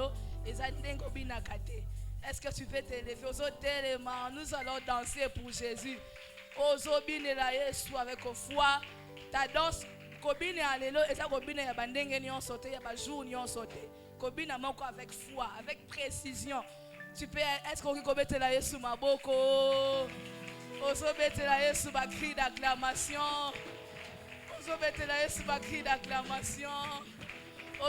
lelo ezandenge obina kate. Est-ce que tu peux t'élever? Nous allons danser pour Jésus. Ozobine la Yesu avec foi. Ta danse kobine alelo eza kobine ya bandenge nyon sauté ya ba jour nyon sauté. Kobine moko avec foi, avec précision. Tu peux est-ce qu'on kobete la Yesu maboko? Ozobete la Yesu ba cri d'acclamation. Ozobete la Yesu ba cri d'acclamation. Oh,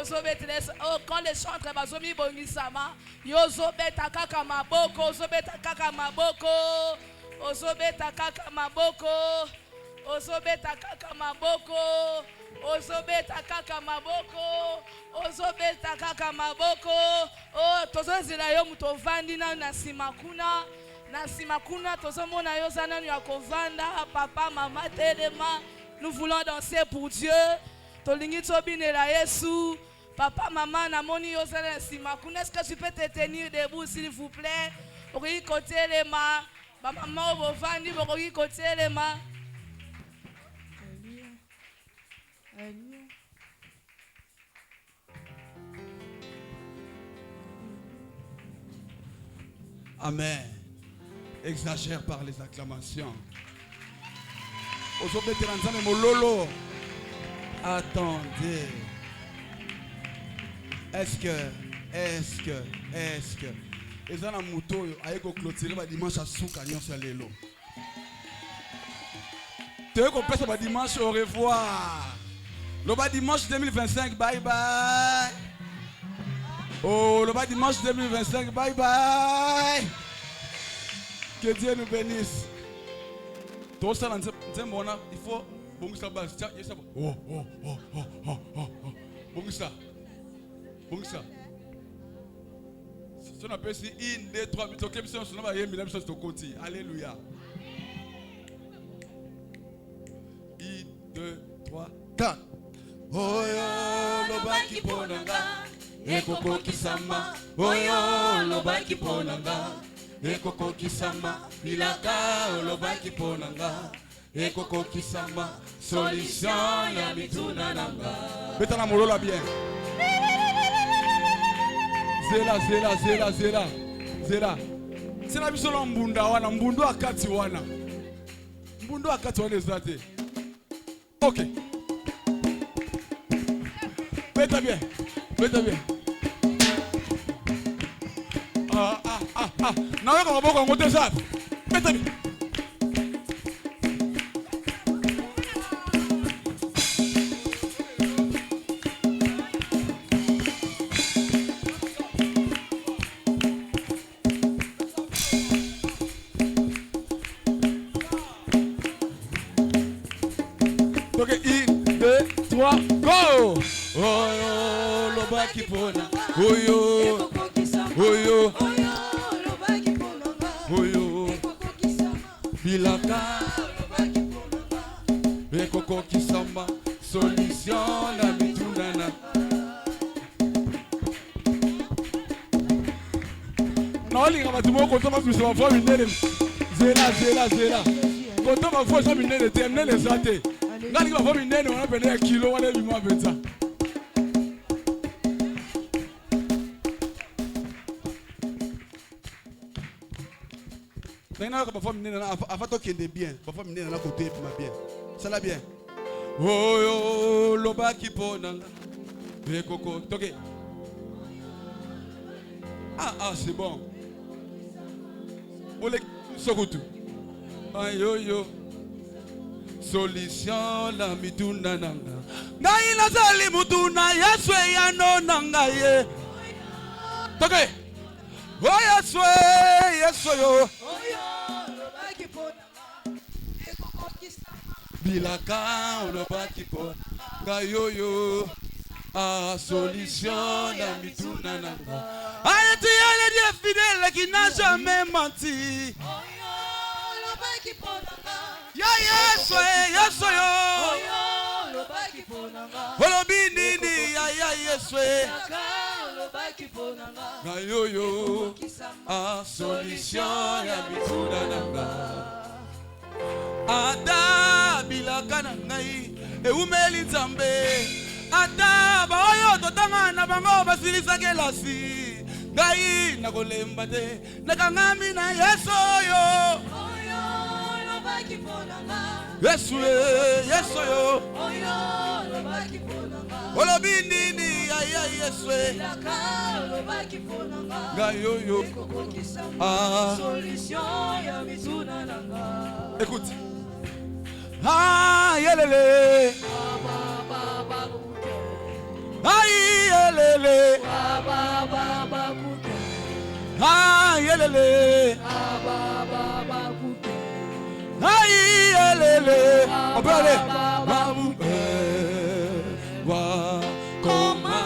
quand les chantres bazomi bongisama, yozobeta kaka maboko, ozobeta kaka maboko, ozobeta kaka maboko, ozobeta kaka maboko, ozobeta kaka maboko, ozobeta kaka maboko. Oh, tozozila yo muto vandi na simakuna, na simakuna tozomona yo zana ya kovanda, papa, maman, telema. Nous voulons danser pour Dieu. Tolingi tobine la Yesu. Papa, maman, namoni yozana simakuna. Est-ce que tu peux te tenir debout s'il vous plaît? Okoki côté les mains. Maman obovandi okoki côté les mains. Amen. Exagère par les acclamations. Aujourd'hui, mololo. Attendez. Est-ce que les gens moto aiko clôturer ba dimanche à souka nyonso lelo. Tu veux qu'on passe ba dimanche au revoir. Le ba dimanche 2025 bye bye. Oh, le ba dimanche 2025 bye bye. Que Dieu nous bénisse. Tout ça il faut bon ça base. Oh. Bon ça. Si on appelle ici 1, 2, 3, alléluia. 1, 2, 3, 4. Oyo lobaki ponanga, ekoko kisama. Oyo lobaki ponanga, ekoko kisama. Bilaka lobaki ponanga, ekoko kisama. Solution ya mituna nanga. Betana molola bien. Zela. C'est la mission de Mbunda wana, Mbundu akati wana. Mbundu akati wana ezate. Ok. Beta bien. Nawe kwa maboko ngote zate. Beta bien. Ok, 1, 2, 3, go! Oyo lobaki pona. Oyo. Lobaki ponanga. Oyo. Ekoko kisama. Bilaka. Lobaki ponanga. Ekoko kisamba. Solution na mitunana. Naolinga batimo kotoma biso bafo minene. Zela. Kotoma bafo so minene te minene zate. Ngali bafo minene wana pene kilo wana bimo abenza. Maintenant que bafo minene avant to kende bien, bafo minene na côté pour ma bien. Ça la bien. Oh lobaki ponanga. Ekoko toke. Ah, c'est bon. Ole sokutu. Ayo. Solution la mituna nanga. Ngai nazali mutuna Yesu ya no nanga ye. Toke. Oh Yesu yo. Oyo lobaki ponanga. Ekoko kisama. Bilaka lobaki ponanga yo. Ah, solution la mituna nanga. Aïe, tu es le Dieu fidèle qui n'a jamais menti. Oyo lobaki ponanga. Ya Yesu yo. Oyo lobaki ponanga. Olobi nini ya Yesu. Lobaki ponanga. Na yo. Ah, solution ya mituna nanga. Ada bilaka na ngai. Eumeli nzambe. ata baoyo totanga na bango basilisa kelasi ngai nakolemba te nakangami na Yesu yo Yesu yo olobi nini ya Yesu ngai yo écoute yelele yelele yelele yelele on peut aller Koma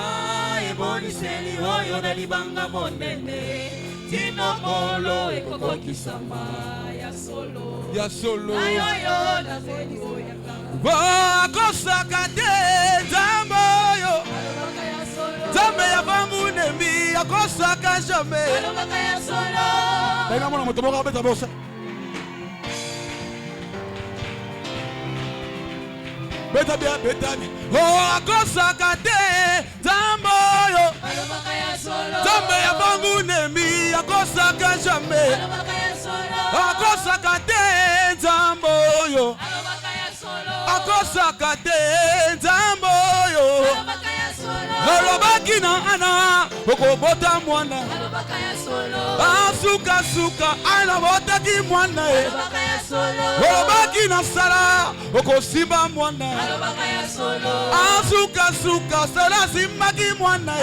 eboniseli oyo na libanga monene tino molo ekokokisama ya solo ayoyo na zeli oyaka akosaka te nzambe oyo nzambe ya bangu nembi akosaka jamais nainamona moto moko abeta bosa beta bien akosaka te nzambe oyo nzambe ya bangu nembi akosaka jamais akosaka te nzambe oyo akosaka te nzambe oyo olobaki na ana okobota mwana asukasuka anabotaki mwana olobaki na sala okosimba mwana asukasuka sala simbaki mwana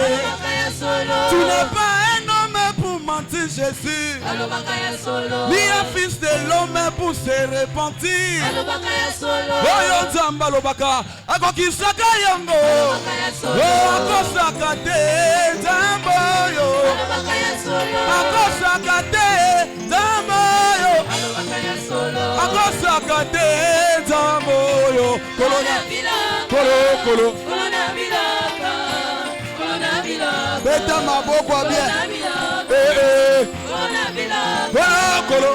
tu n'es pas un homme pour mentir Jésus ni un fils de l'homme pour se repentir oyo nzambe alobaka akokisaka yango akosaka te nzambe oyo akosaka te nzambe oyo akosaka te nzambe oyo kolo beta maboko bien kolo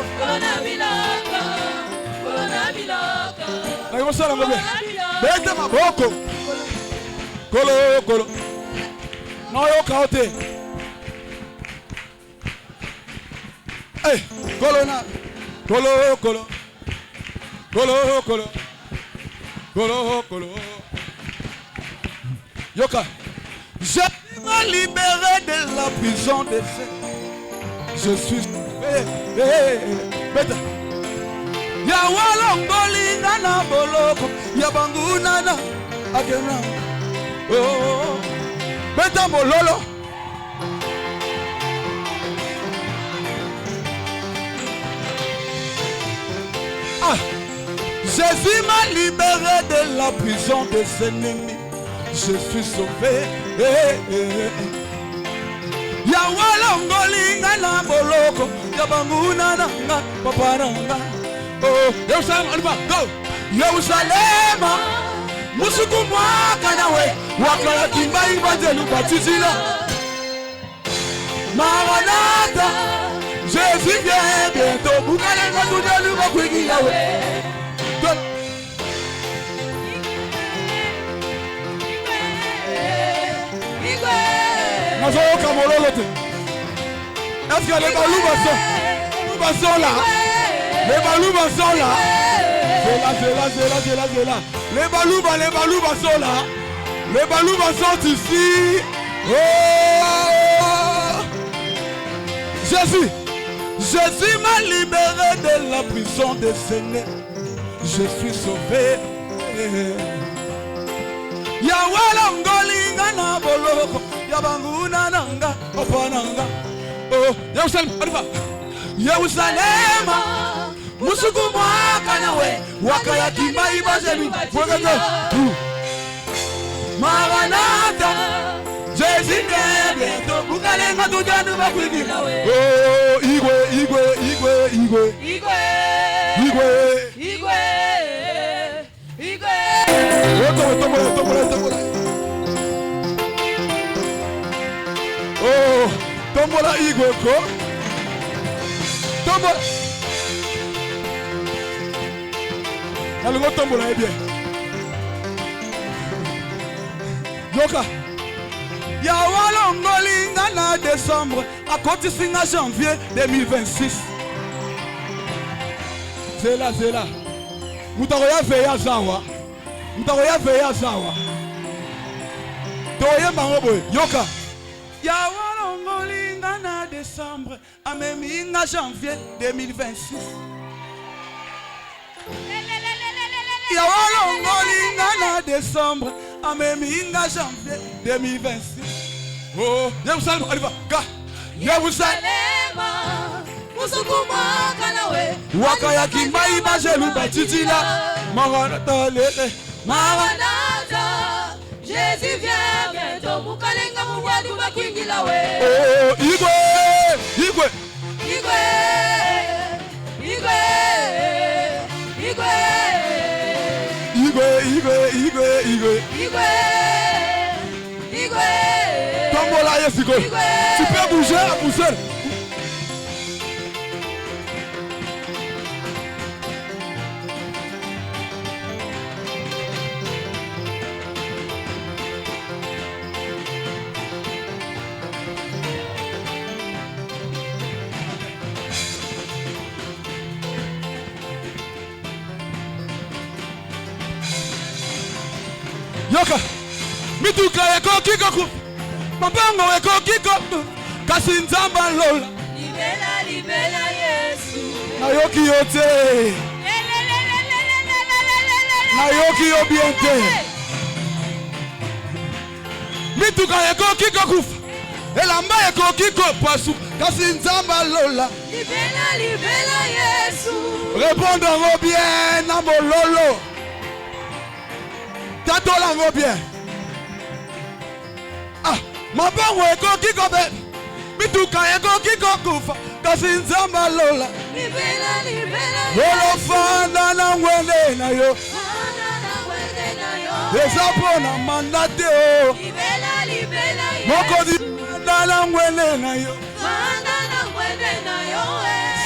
nakosala ngo bien beta maboko kolo naoyoka ote kolo yoka je m'ai libéré de la prison des saints je suis beta ya walongoli nana boloko ya banguna na akena beta mololo Jésus m'a libéré de la prison de ses ennemis. Je suis sauvé. Yawalongoli ngana boloko yabanguna nanga paparanga. Oh, Yerusalem, alba, go. Yerusalem, musuku mwaka nawe wakala kimba ibadelu batizila. Maranatha, Jésus vient bientôt. Bukale ngatudelu bakwiki yawe. Nazoyoka mololo te. Est-ce que les balouba sont là? Les balouba sont là. C'est là. Les balouba sont là. Les balouba sont ici. Oh! Jésus m'a libéré de la prison des aînés. Je suis sauvé. Yawalongoli ngana boloko yabanguna nanga opananga. Oh, Yerusalem, alfa. Yerusalem, musuku mwaka nawe wakaya kimba ibazelu. Maranatha, Jésus vient bientôt. Bukale ngatudanu bakwiki. Oh, igwe. Oh, tombola igwe ko. Tombola. Allons tombola bien. Yoka. Yawa longoli na décembre, à côté singa janvier 2026. C'est là. Mutaroya veya zawa. Toye mangobo. Yoka. Yawa longoli na décembre, à même janvier 2026. Yawa longoli na décembre, à même janvier 2026. Oh, Yerusalem, arriva, ga. Yerusalem, Musukuma kanawe. Wakaya kimbai bajelu batitila. Maranatha lele. Maranatha, Jésus vient bientôt. Mukalenga mubwadu bakwingila we. Oh, Igwe. Tombola Yesiko. Tu peux bouger à pousser. Yoka, mituka yako kiko mabango yako kiko kasi nzamba lola. Libela Yesu. Nayoki yote. Nayoki obiente. Mituka yako kiko kufa. Elamba yako kiko pasu kasi nzamba lola. Libela Yesu. Répondons bien na mololo. Tatolango bien. Ah, mabango eko kiko be. Mituka eko kiko kufa. Kasi nzamba lola. Libela Olo fana na ngwele na yo. Esapo na mandate o. Libela Moko di na ngwele na yo.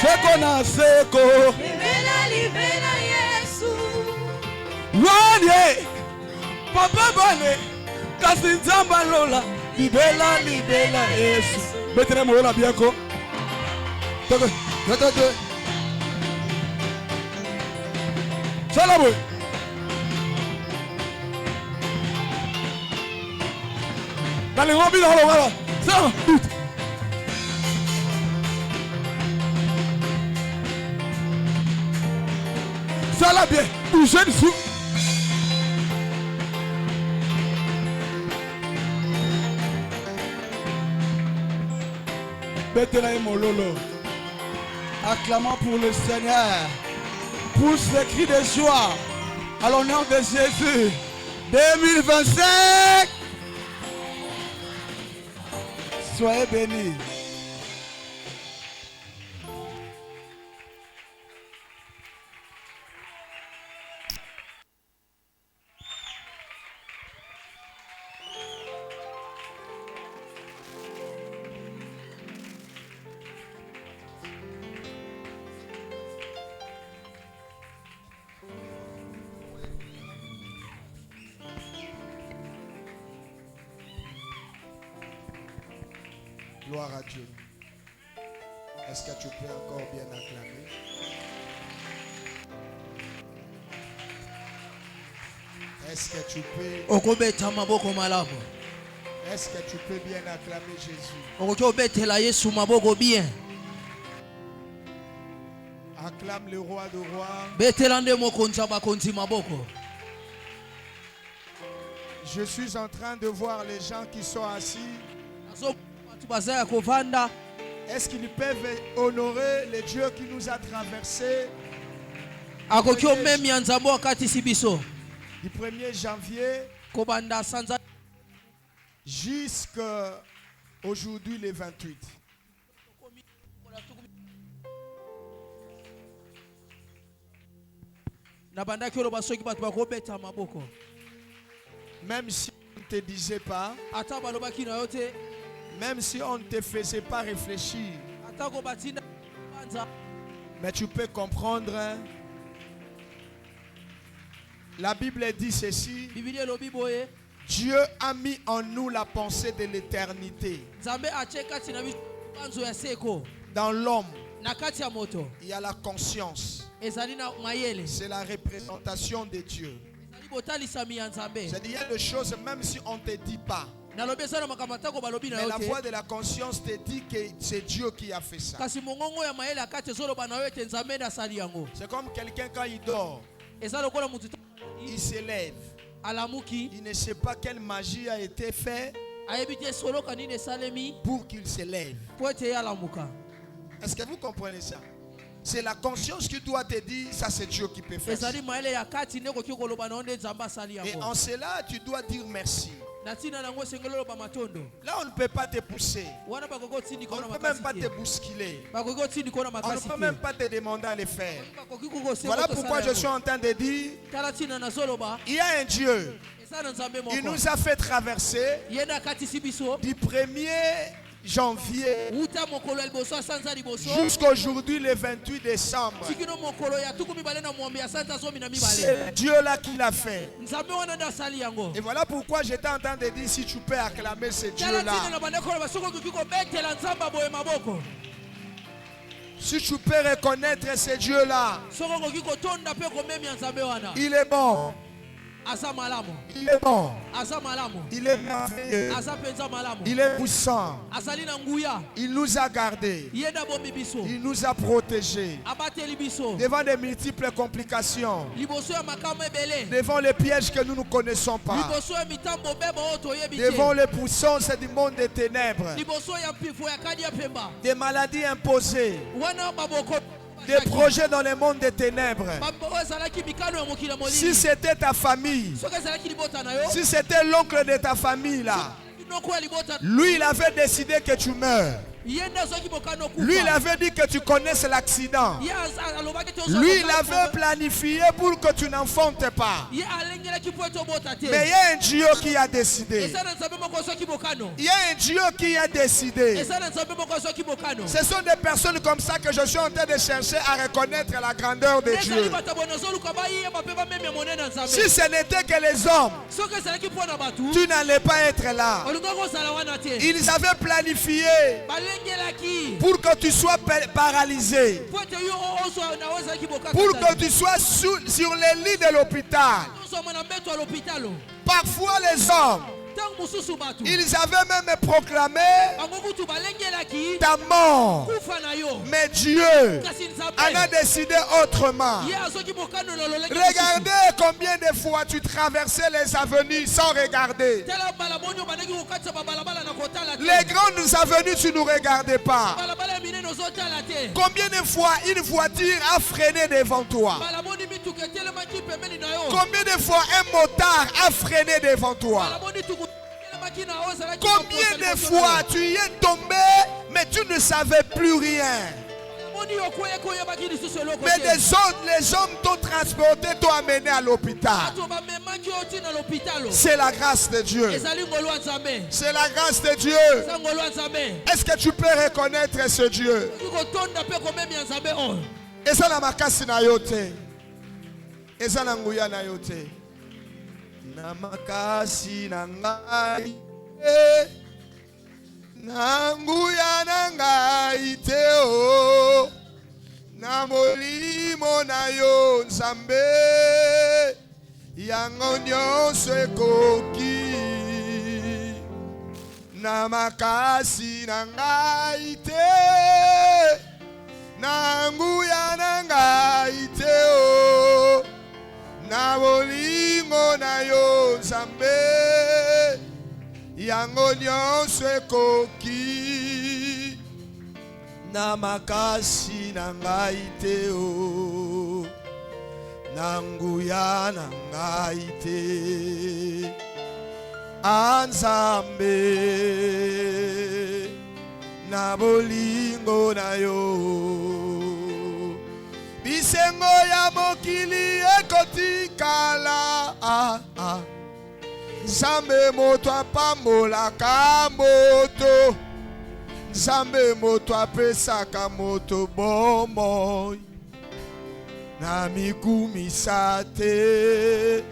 Seko na seko. Libela Yesu. Wanye. Papa bane, kasi nzamba lola, libela Yesu. Betere mo la biako. Togo, togo. Salabo. Dans les remplis dans le voilà. Ça, tout. Ça là bien, bougez dessous. Bethléem Mololo. Acclamons pour le Seigneur. Pousse les cris de joie à l'honneur de Jésus. 2025. Soyez bénis. Gloire à Dieu. Est-ce que tu peux encore bien acclamer? Est-ce que tu peux bien acclamer Jésus? Acclame le roi de rois. Je suis en train de voir les gens qui sont assis. Est-ce qu'ils peuvent honorer le Dieu qui nous a traversés du 1er janvier jusqu'à aujourd'hui le 28? Même si on ne te disait pas, même si on ne te faisait pas réfléchir, mais tu peux comprendre. Hein? La Bible dit ceci. Dieu a mis en nous la pensée de l'éternité. Dans l'homme, il y a la conscience. C'est la représentation de Dieu. C'est-à-dire, il y a des choses, même si on ne te dit pas. Mais la voix de la conscience te dit que c'est Dieu qui a fait ça. C'est comme quelqu'un quand il dort, il s'élève. Il ne sait pas quelle magie a été faite pour qu'il s'élève. Est-ce que vous comprenez ça? C'est la conscience qui doit te dire, ça c'est Dieu qui peut faire ça. Et en cela, tu dois dire merci. Là, on ne peut pas te pousser. On ne peut même pas te bousculer. On ne peut même pas te demander à le faire. Voilà pourquoi je suis en train de dire, il y a un Dieu. Il nous a fait traverser du 1er janvier jusqu'aujourd'hui le 28 décembre. C'est Dieu là qui l'a fait. Et voilà pourquoi j'étais en train de dire, si tu peux acclamer ce Dieu là, si tu peux reconnaître ce Dieu là, il est bon. Il est bon. Il est merveilleux. Il est puissant. Il nous a gardés. Il nous a protégés devant de multiples complications, devant les pièges que nous ne connaissons pas, devant les puissances du monde des ténèbres, des maladies imposées, des projets dans le monde des ténèbres. Si c'était ta famille, si c'était l'oncle de ta famille là, lui il avait décidé que tu meurs. Lui il avait dit que tu connaisses l'accident. Lui il avait planifié pour que tu n'enfantes pas. Mais il y a un Dieu qui a décidé. Il y a un Dieu qui a décidé. Ce sont des personnes comme ça que je suis en train de chercher à reconnaître la grandeur de Dieu. Si ce n'était que les hommes, tu n'allais pas être là. Ils avaient planifié pour que tu sois paralysé, pour que tu sois sur les lits de l'hôpital. Parfois les hommes, ils avaient même proclamé ta mort. Mais Dieu en a décidé autrement. Regardez combien de fois tu traversais les avenues sans regarder. Les grandes avenues, tu ne regardais pas. Combien de fois une voiture a freiné devant toi? Combien de fois un motard a freiné devant toi? Combien de fois tu y es tombé, mais tu ne savais plus rien? Mais les hommes t'ont transporté, t'ont amené à l'hôpital. C'est la grâce de Dieu. C'est la grâce de Dieu. Est-ce que tu peux reconnaître ce Dieu? Et ça n'a makasi na yote. Et ça n'a nguya na yote. Na makasi na ngai. Na nguya na ngai te o. Na molimo na yo Nzambe. Yango nyonso ekoki. Na makasi na ngai te. Na nguya na ngai te o. Na bolingo na yo Nzambe. Yango nyonso ekoki. Na makasi na ngai te o. Na nguya na ngai te. Nzambe. Na bolingo na yo. Bisengo ya mokili ekotikala. Nzambe moto apambolaka moto. Nzambe moto apesaka moto bomoi. Na mikumisa te.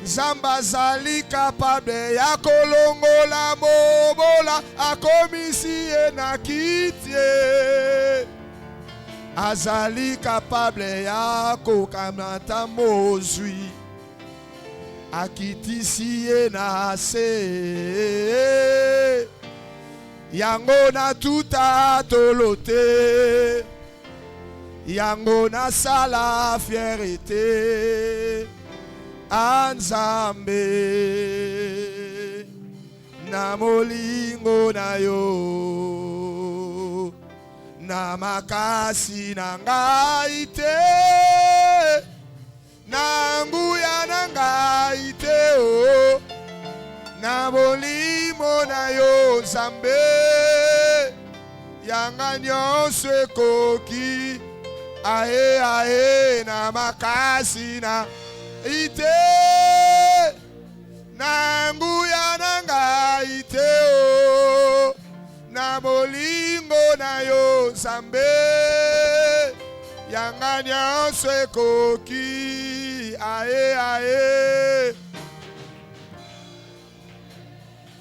Zamba zali capable ya kolongola mobola akomisi na kitie. Azali capable ya kokamata mozwi akitisi na se. Yango na tuta tolote. Yango na sala fierté. Anzambe na molingo na yo na makasi na ngai te na nguya na ngai te o na molimo na yo Nzambe yanga nyonso ekoki ae ae na makasi na ite na nguya na ngai te o na molingo na yo Nzambe yanga nyonso ekoki ae ae.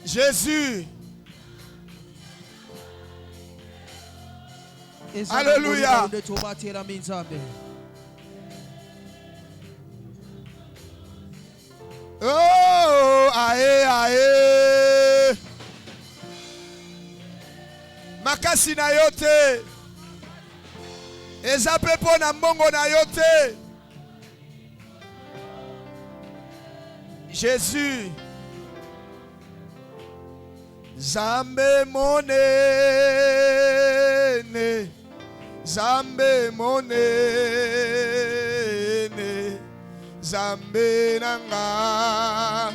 Jésus. Alléluia. Oh, ae, ae. Makasi na yote. Eza pepo na mbongo na yote. Jésus. Zambe monene. Zambe monene. Zambe nanga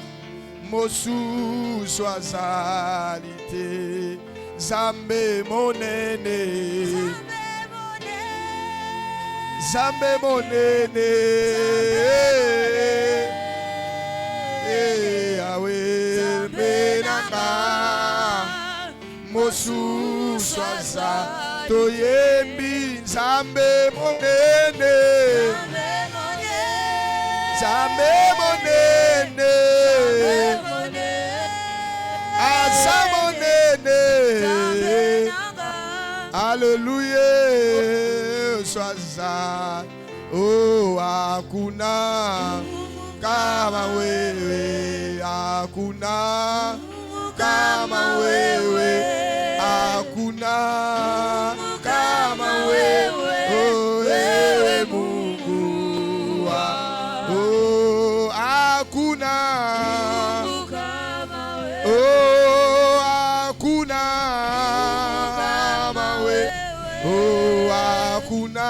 mosusu azali te. Zambe monene. Zambe monene. Awe nanga mosusu azali toyembi. Zambe monene. Zambe monene. Aza monene. Alléluia. Swaza. Oh, hakuna kama wewe. Hakuna kama wewe. Hakuna kama wewe. Oh, wewe Mungu. Oh, hakuna. Oh, hakuna kama wewe. Oh, hakuna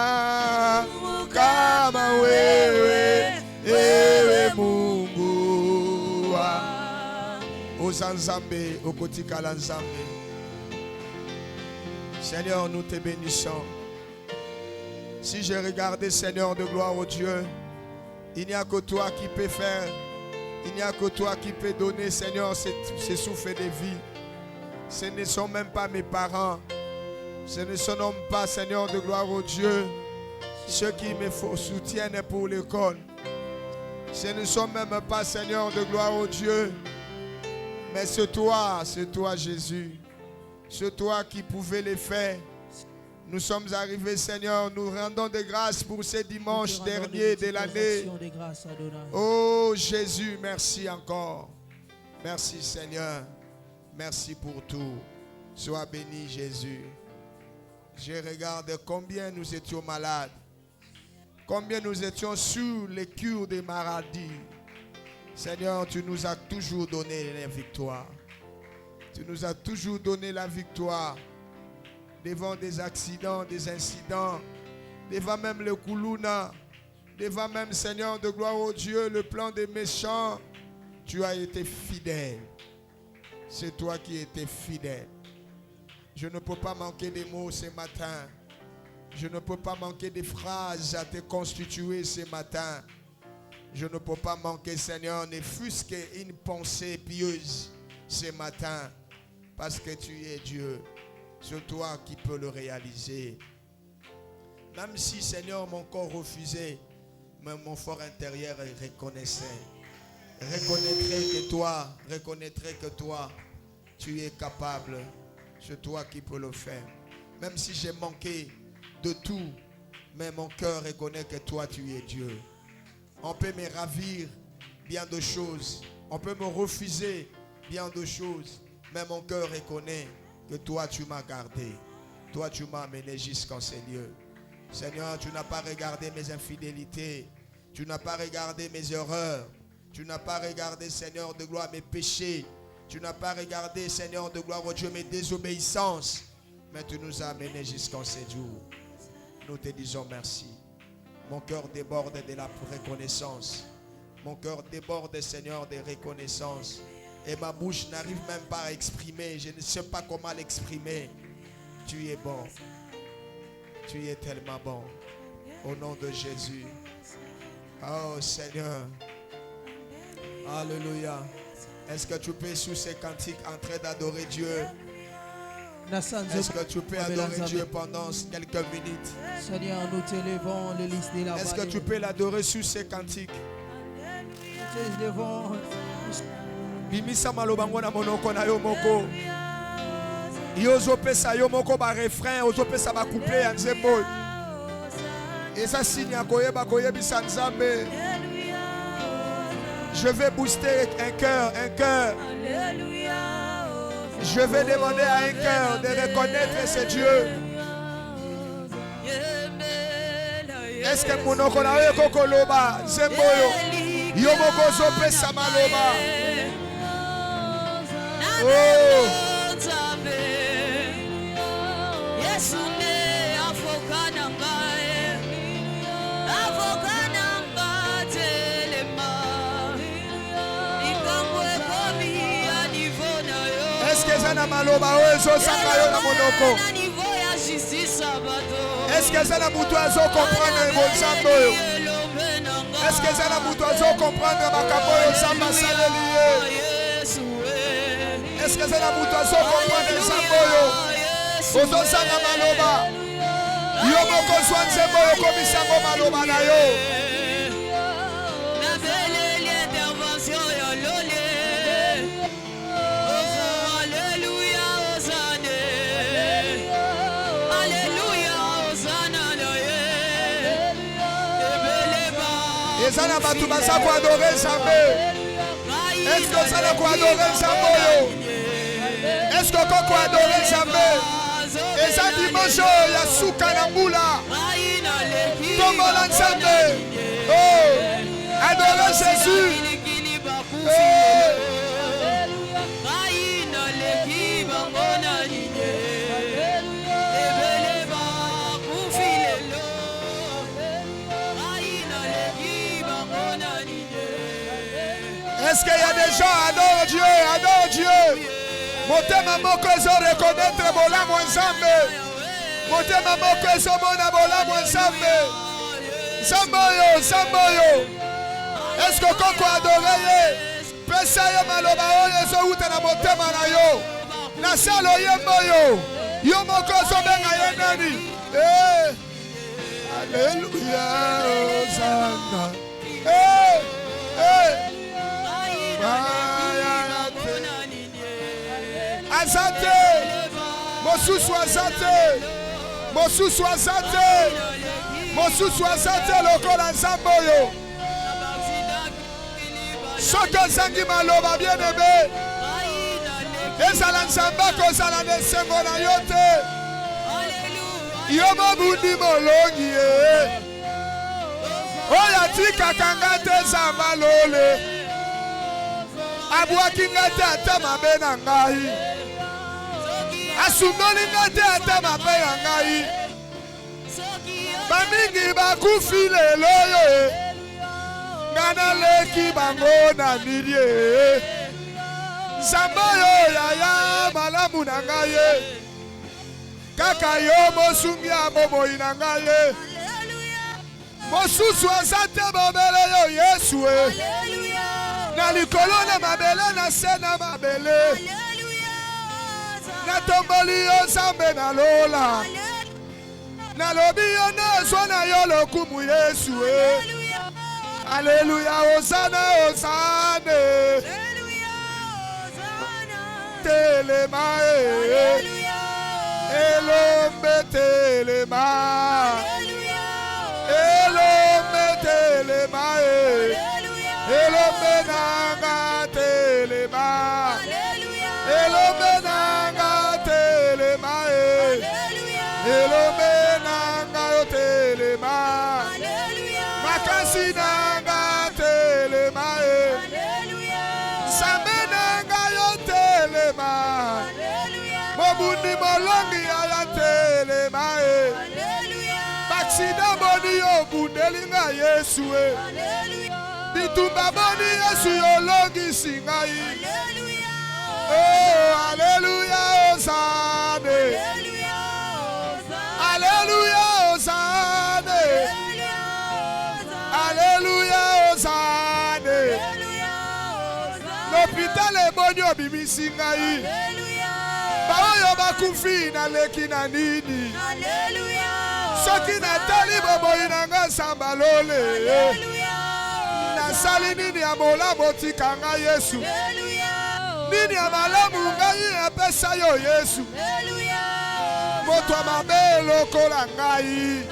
kama wewe. Ewe Mungu. Oza Nzambe, okotikala Nzambe. Seigneur, nous te bénissons. Si j'ai regardé, Seigneur de gloire, au Dieu, il n'y a que toi qui peux faire. Il n'y a que toi qui peux donner, Seigneur, ce souffle de vie. Ce ne sont même pas mes parents. Ce ne sont même pas, Seigneur de gloire, au Dieu, ceux qui me soutiennent pour l'école. Ce ne sont même pas, Seigneur de gloire, au Dieu, mais c'est toi, Jésus. C'est toi qui pouvais les faire. Nous sommes arrivés, Seigneur, nous rendons des grâces pour ce dimanche dernier de l'année. Oh Jésus, merci encore. Merci Seigneur. Merci pour tout. Sois béni Jésus. Je regarde combien nous étions malades. Combien nous étions sur les cures des maladies. Seigneur, tu nous as toujours donné la victoire. Tu nous as toujours donné la victoire. Devant des accidents, des incidents, devant même le Koulouna, devant même, Seigneur de gloire au Dieu, le plan des méchants, tu as été fidèle. C'est toi qui étais fidèle. Je ne peux pas manquer de mots ce matin. Je ne peux pas manquer de phrases à te constituer ce matin. Je ne peux pas manquer, Seigneur, ne fût-ce qu'une pensée pieuse ce matin, parce que tu es Dieu. C'est toi qui peux le réaliser. Même si, Seigneur, mon corps refusait, mais mon fort intérieur reconnaissait. reconnaîtrai que toi, tu es capable. C'est toi qui peux le faire. Même si j'ai manqué de tout, mais mon cœur reconnaît que toi, tu es Dieu. On peut me ravir bien de choses. On peut me refuser bien de choses. Mais mon cœur reconnaît que toi, tu m'as gardé. Toi, tu m'as amené jusqu'en ces lieux. Seigneur, tu n'as pas regardé mes infidélités. Tu n'as pas regardé mes erreurs. Tu n'as pas regardé, Seigneur de gloire, mes péchés. Tu n'as pas regardé, Seigneur de gloire, oh Dieu, mes désobéissances. Mais tu nous as amenés jusqu'en ces jours. Nous te disons merci. Mon cœur déborde de la reconnaissance. Mon cœur déborde, Seigneur, de reconnaissance. Et ma bouche n'arrive même pas à exprimer. Je ne sais pas comment l'exprimer. Tu es bon. Tu es tellement bon. Au nom de Jésus. Oh Seigneur. Alléluia. Est-ce que tu peux sous ces cantiques en train d'adorer Dieu? Est-ce que tu peux adorer Dieu pendant quelques minutes? Seigneur, nous t'élevons le lys de la. Est-ce que tu peux l'adorer sous ces cantiques? Nous t'élevons. Bimisa malobango na monoko na yo moko. Yozo pesa yo moko ba refrain, ozo pesa ba couplet ya nzembo. Eza signe koyeba koyebisa nzambe. Je vais booster un cœur, un cœur. Je vais demander à un cœur de reconnaître ce Dieu. Est-ce que monoko na yo kokoloba nzembo yo? Yo moko zo pesa maloba. Oh. Est-ce que ça n'a maloba ozo sanga yo na monoko? Est-ce que ça n'a muto zo comprendre le bonzambo yo? Est-ce que ça n'a muto zo comprendre makambo yo samba salelié? Est-ce que ça n'a muto zo comprendre le sambo yo? Ozo sanga maloba. Yo moko swanzembo yo komisango maloba na yo. Est-ce que ça va adorer Nzambe? Est-ce que ça va adorer Nzambe? Est-ce que ça va adorer Nzambe? Et ça dimanche ya suka na mbula. Tombola Nzambe. Oh, adorez Jésus. Est-ce qu'il y a des gens adorent Dieu, adorent Dieu? Motema moko ezo reconnaître bolamu Nzambe. Motema moko ezo mona bolamu Nzambe. Nzambe yo. Est-ce que koko adore ye? Pesa yo maloba oyo ezo uta na motema na yo. Na salo yembo yo. Yo moko ezo benga ye nani? Alléluia, Hosanna. Azate, mosusu azate, mosusu azate, mosusu azate lokola nzambe oyo. Soki ozangi maloba bien aimé, ezala nzambe akozala na esengo na yo te. Yo mobundi molongi ye, oyo atikaka nga te nzambe alole. Abwaki nga te ata mabe na ngai. Asundoli nga te ata mabe na ngai. Bamingi bakufi lelo yo. Nga naleki bango na milie. Nzambe oyo yaya malamu na ngai. Kaka yo mosungi ya bomoi na ngai. Mosusu aza te bobele yo Yesu. Na likolo na mabele na se na mabele. Na tomboli yo Nzambe na lola. Na lobi yo na zo na yo lokumu Yesu. Alléluia, Hosanna, Hosanna. Telema, Elombe telema. Elombe telema, Elombe nanga telema. Elombe nanga telema, Elombe nanga yo telema. Makasi nanga telema, Sambe nanga yo telema. Mobundi molongi ya telema. Baksida boni yo bundelinga Yesu. Bitumba boni Yesu yo longi singai. Oh, Alléluia, Hosanna. Alléluia, Hosanna. Alléluia, Hosanna. L'hôpital est bon, yo bimisi ngai. Baoyo bakufi na leki na nini. Soki na tali bobo inanga sambalole. Nasali nini ya mola botika nga Yesu. Nini ya malamu ngai apesa yo Yesu. Moto ya mabe lokola ngai.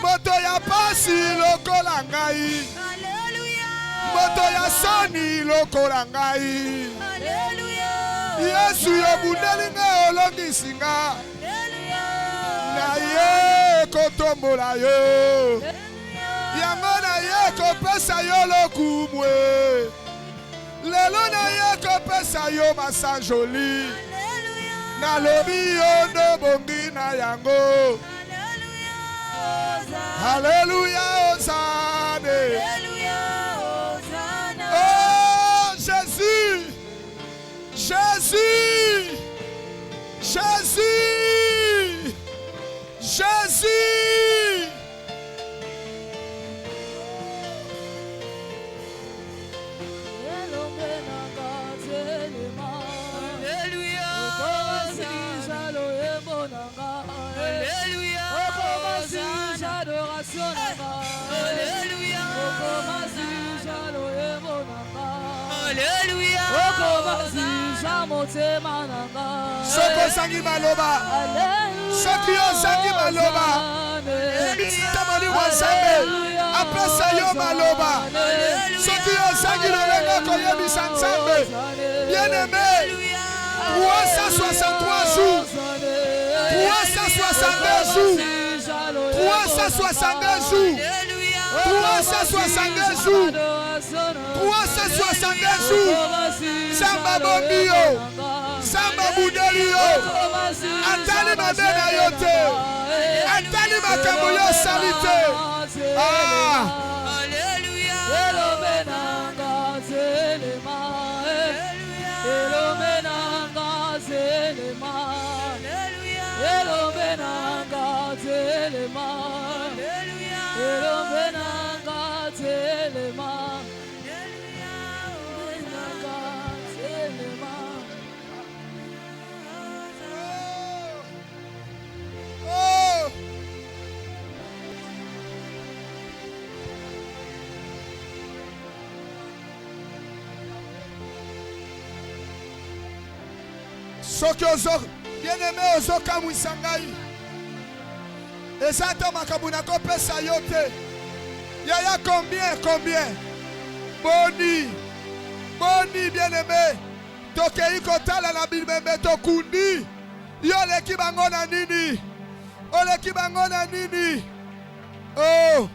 Moto ya pasi lokola ngai. Moto ya soni lokola ngai. Yesu yo bundeli nga olongisi nga. Na ye kotombola yo. Yango na ye kopesa yo lokumwe. Lelo na ye kopesa yo masanjoli. Nalobi yo no bongi na yango. Alléluia, Hosanna. Oh Jésus, Jésus, Jésus, Jésus. Soko sangi maloba. Soki yo sangi maloba. Tamani wasambe. Apesa yo maloba. Soki yo sangi lolenga koyebi sansambe. Bien aimé. 363 jours. 362 jours. 362 jours. 362 jours. 362 jours. Samba bombio. Samba budelio. Atali mabena yote. Atali makambo yo salite. Ah. Alléluia. Soki ozo bien-aimé ozoka mwisangai. Eza to makabuna ko pesa yote. Yaya combien? Boni bien-aimé. Tokei kotala na bilmembe tokundi. Yo leki bango na nini? Oleki bango na nini? Oh.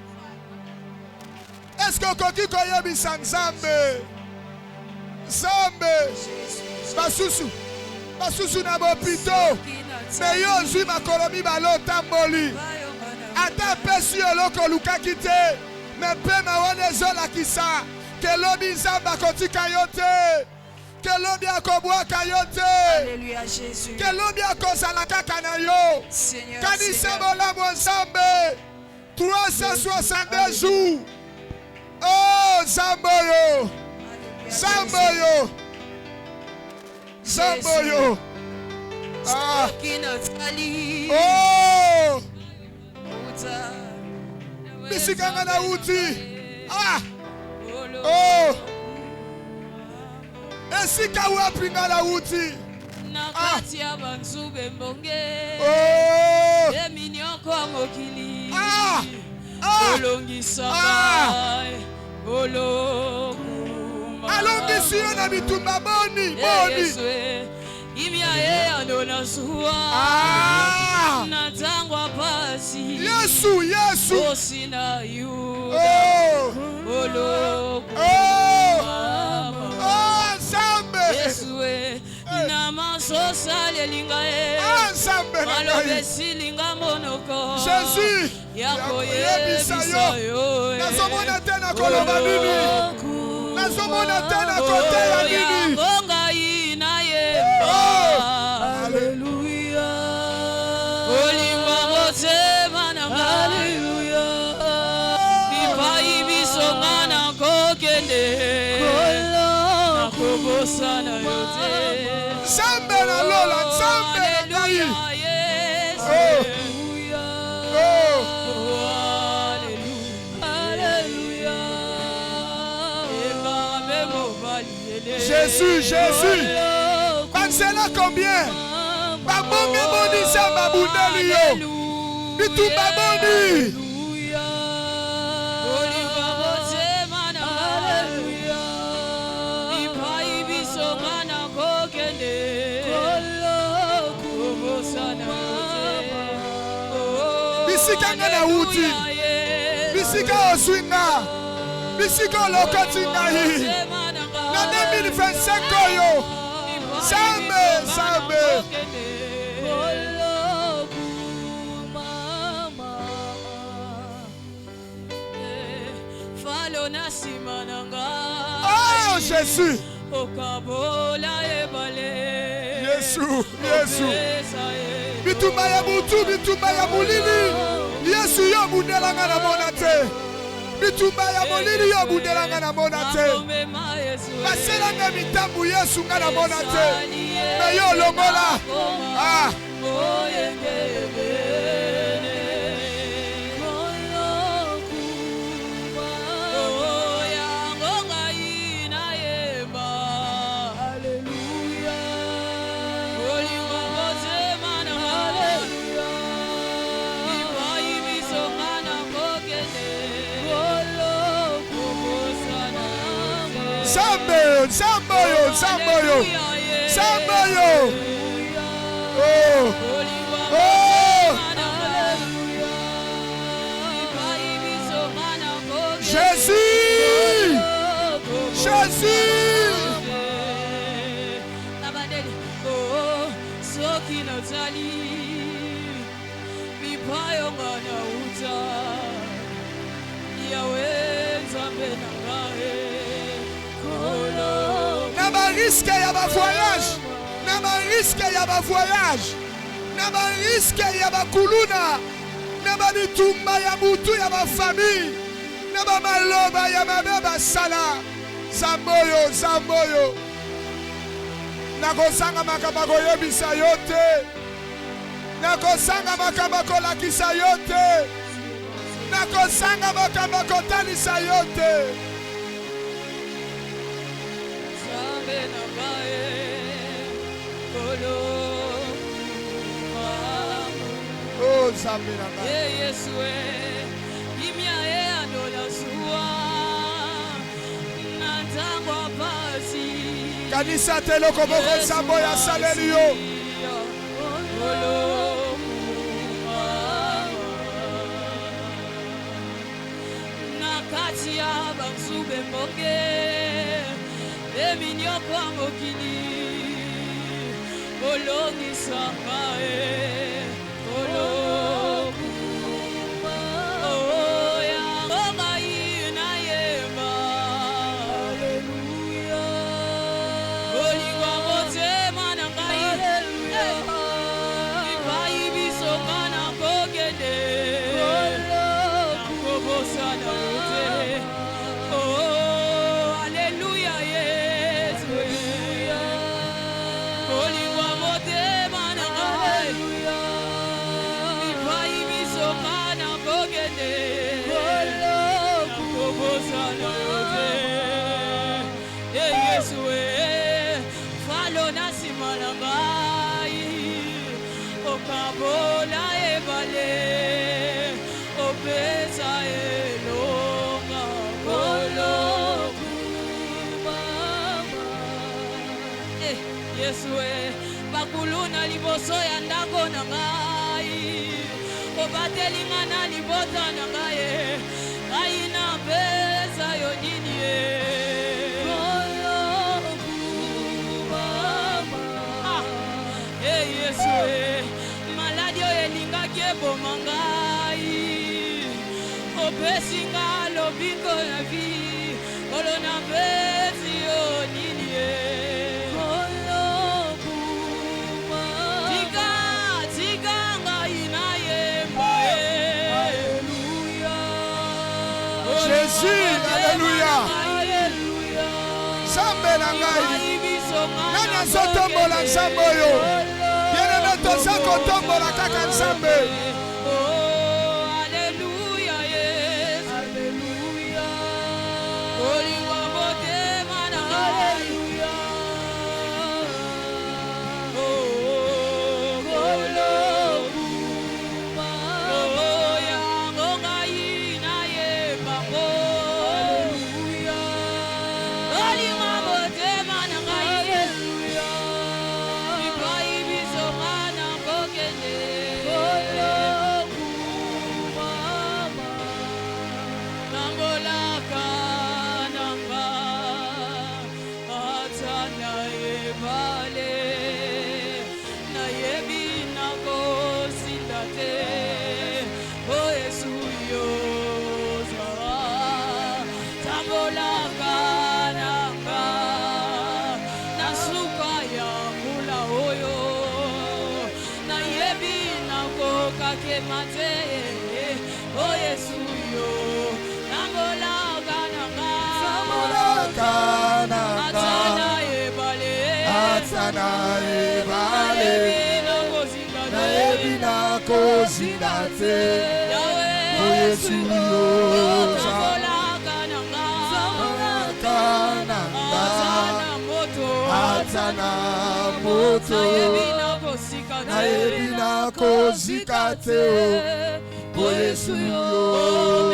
Est-ce que koki koyebisa Nzambe? Nzambe. Basusu na bopito. Me yo zwi makolo mibale tamboli. Ata pesi oloko lukaki te. Me pe mawane ezolakisa. Kelobi Nzambe akotika yo te. Kelobi akobwaka yo te. Alléluia Jésus. Kelobi akozala kaka na yo. Seigneur. Kanisa bolamu Nzambe. 362 jours. Oh Zamboyo. Zamboyo. Zamboyo. Ah. Oh. Bisikanga na uti. Ah! Oh! Esika wapi ngala uti? Nakati ya banzube mbonge. Oh! Eminyoko mokili. Ah! Ah! Olongisa mai. Alongisi yo na bitumba boni, boni. Imia ye andona suwa. Ah! Natangwa pasi. Yesu, Yesu. Osina yu. Oh! Oh! Oh, Nzambe. Yesu na masosa lelinga e. Nzambe. Malobe silinga monoko. Jésus. Yakoyebisa yo. Nazomona tena koloba nini? Nazomona tena koteya nini? Ngonga ina yemba. Alléluia. Olingwa motema na haleluya. Bipai bisonga na kokende. Nakobosana yote. Nzambe na lola, Nzambe na ngai. Jésus, Jésus. Pensez-là combien? Babonge boni sa babundeli yo. Bitu baboni. Bisika ngana uti. Bisika oswinga. Bisika lokoti ngai. Na 2025 oyo. Sambe, sambe. Oh Jésus. Yesu, Yesu. Bitumba ya mutu, bitumba ya mulili. Yesu yo bundelanga na monate. Bitumba ya molili yo bundelanga na monate. Baselanga mitambu Yesu nga na monate. Me yo longola. Ah. Samboyo, Samboyo, Samboyo, Samboyo. Oh, oh. Jésus, Jésus. Naba risque ya ba voyage, naba risque ya ba voyage, naba risque ya ba kuluna, naba bitumba ya butu ya ba famille, naba maloba ya mabeba sala, Samboyo, Samboyo. Nakosanga makamba koyebisa yote, nakosanga makamba kolakisa yote, nakosanga makamba kotalisa yote. Oh, Zambiranga. Yesu imya e anola suwa natangwa pasi. Kanisa telo koboko sambo ya salelio. Nakati ya banzube mboke eminyoko mokili olongisa mae. Tangola ebale opesa elonga koloku mama. Yesu bakuluna liboso ya ndako na ngai obatelinga na libota na ngai ngai na pesa yo nini Yesu maladi oyo elingaki eboma ngai opesinga lobiko na vi kolo na pesi yo nini tika ngai na yemba Jésus, alléluia. Nzambe na ngai. Nani azotombola nzambe oyo? Bien-aimé, toza kotombola kaka nzambe. Alléluia, yes. Alléluia. Oliwa motema na ngai.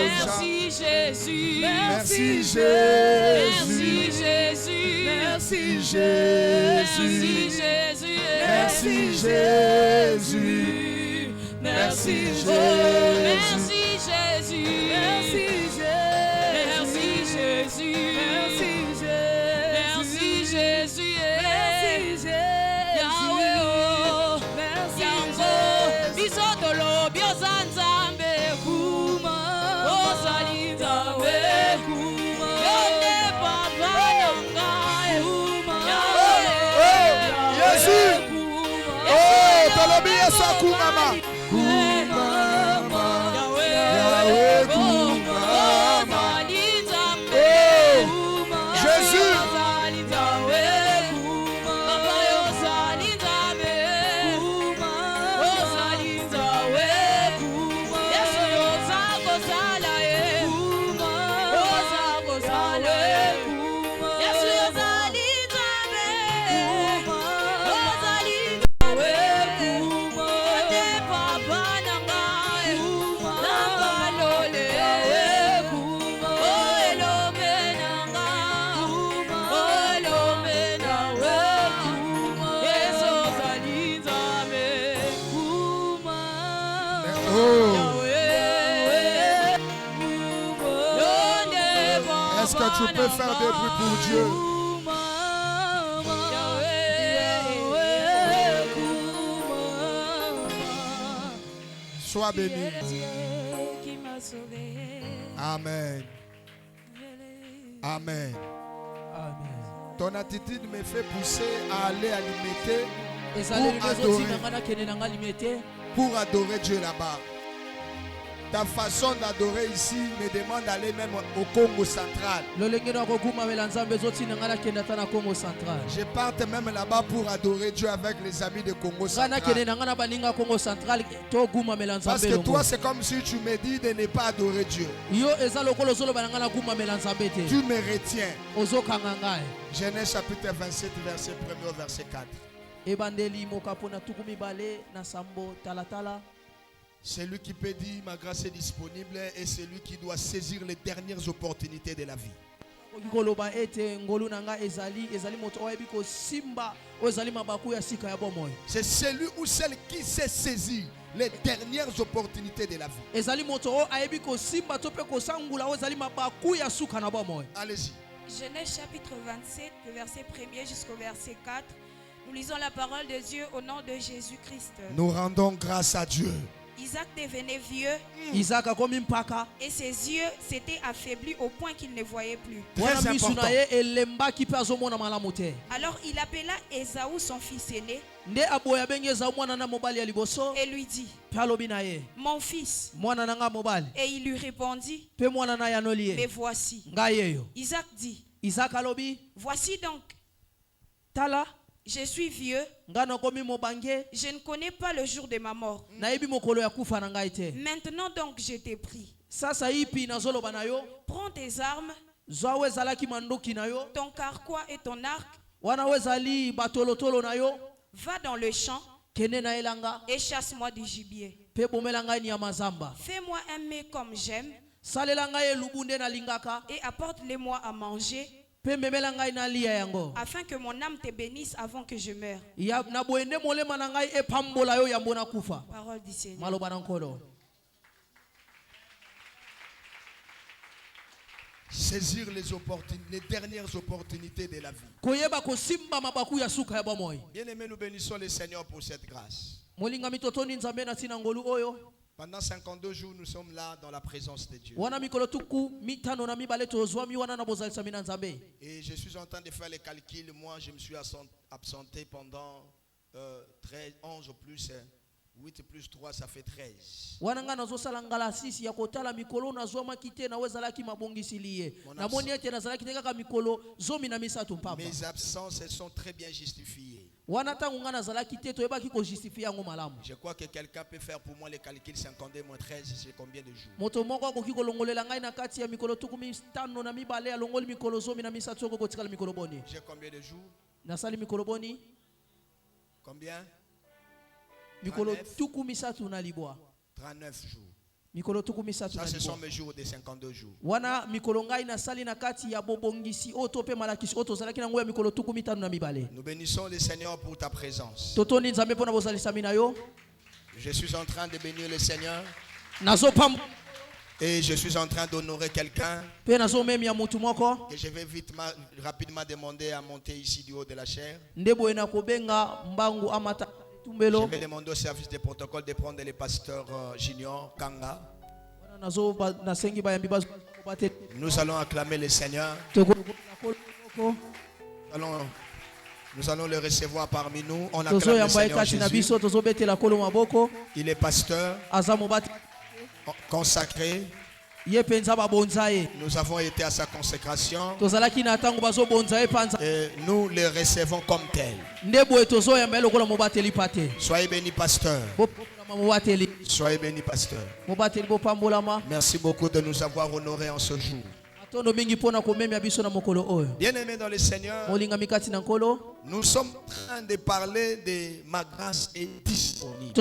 Merci Jésus, merci Jésus, merci Jésus, merci Jésus, merci Jésus, merci Jésus, merci Jésus, merci Jésus, Yahweh, merci Jésus, bisotolo biozanzambe kuma, osalinzambe kuma, yonde papa nangai kuma, Jésus, oh, tolobi Yesu kumama, Yahweh kumama, Jésus. Est-ce que tu peux faire des bruits pour Dieu? Sois béni. Amen. Amen. Ton attitude me fait pousser à aller à l'imiter pour adorer Dieu là-bas. Ta façon d'adorer ici me demande d'aller même au Congo central. Je parte même là-bas pour adorer Dieu avec les amis de Congo central. Parce que toi, c'est comme si tu me dis de ne pas adorer Dieu. Tu me retiens. Genèse chapitre 27, verset 1 au verset 4. Ebandeli mokapona tukumi bale na sambo talatala. C'est lui qui peut dire ma grâce est disponible et c'est lui qui doit saisir les dernières opportunités de la vie. Koloba ete ngolu nanga ezali moto oyebi ko simba o ezali mabaku ya sika ya bomoy. C'est celui ou celle qui sait saisir les dernières opportunités de la vie. Ezali moto o ayebi ko simba to pe ko sangula o ezali mabaku ya suka na bomoy. Allez-y. Genèse chapitre 27, verset 1er jusqu'au verset 4. Nous lisons la parole de Dieu au nom de Jésus-Christ. Nous rendons grâce à Dieu. Isaac devenait vieux Isaac a komi mpaka. et ses yeux s'étaient affaiblis au point qu'il ne voyait plus. Très important. Alors il appela Ésaü son fils aîné et lui dit, mon fils. Et il lui répondit, mais voici. Isaac dit, voici donc, je suis vieux, je ne connais pas le jour de ma mort. Maintenant donc je t'ai pris. Prends tes armes, ton carquois et ton arc, va dans le champ et chasse-moi du gibier. Fais-moi un mets comme j'aime et apporte-les-moi à manger, afin que mon âme te bénisse avant que je meure. Parole du Seigneur. Saisir les dernières opportunités de la vie. Bien aimé, nous bénissons le Seigneur pour cette grâce. Pendant 52 jours, nous sommes là dans la présence de Dieu. Et je suis en train de faire les calculs. Moi, je me suis absenté pendant 11 ou plus. 8 plus 3, ça fait 13. Mes absences, elles sont très bien justifiées. Je crois que quelqu'un peut faire pour moi les calculs 52 moins 13, c'est combien de jours? J'ai combien de jours? Combien? 39 jours. Ça, ce sont mes jours de 52 jours. Nous bénissons le Seigneur pour ta présence. Je suis en train de bénir le Seigneur. Et je suis en train d'honorer quelqu'un que je vais rapidement demander à monter ici du haut de la chair. Je vais demander au service de protocole de prendre le pasteur Junior Kanga. Nous allons acclamer le Seigneur. Nous allons le recevoir parmi nous. On acclame le Seigneur Jésus. Il est pasteur consacré. Nous avons été à sa consécration et nous le recevons comme tel. Soyez béni, pasteur. Soyez béni, pasteur. Merci beaucoup de nous avoir honorés en ce jour. Bien aimé dans le Seigneur, nous sommes en train de parler de ma grâce est disponible.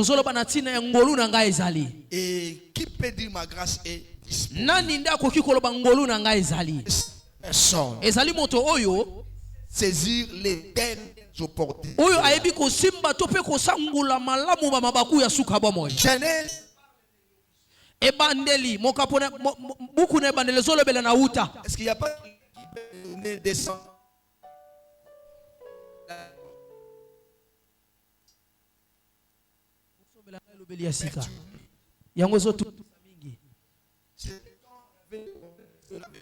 Et qui peut dire ma grâce est disponible? Personne. Saisir les dernières opportunités. Genèse. Est-ce qu'il n'y a pas qui peut descendre?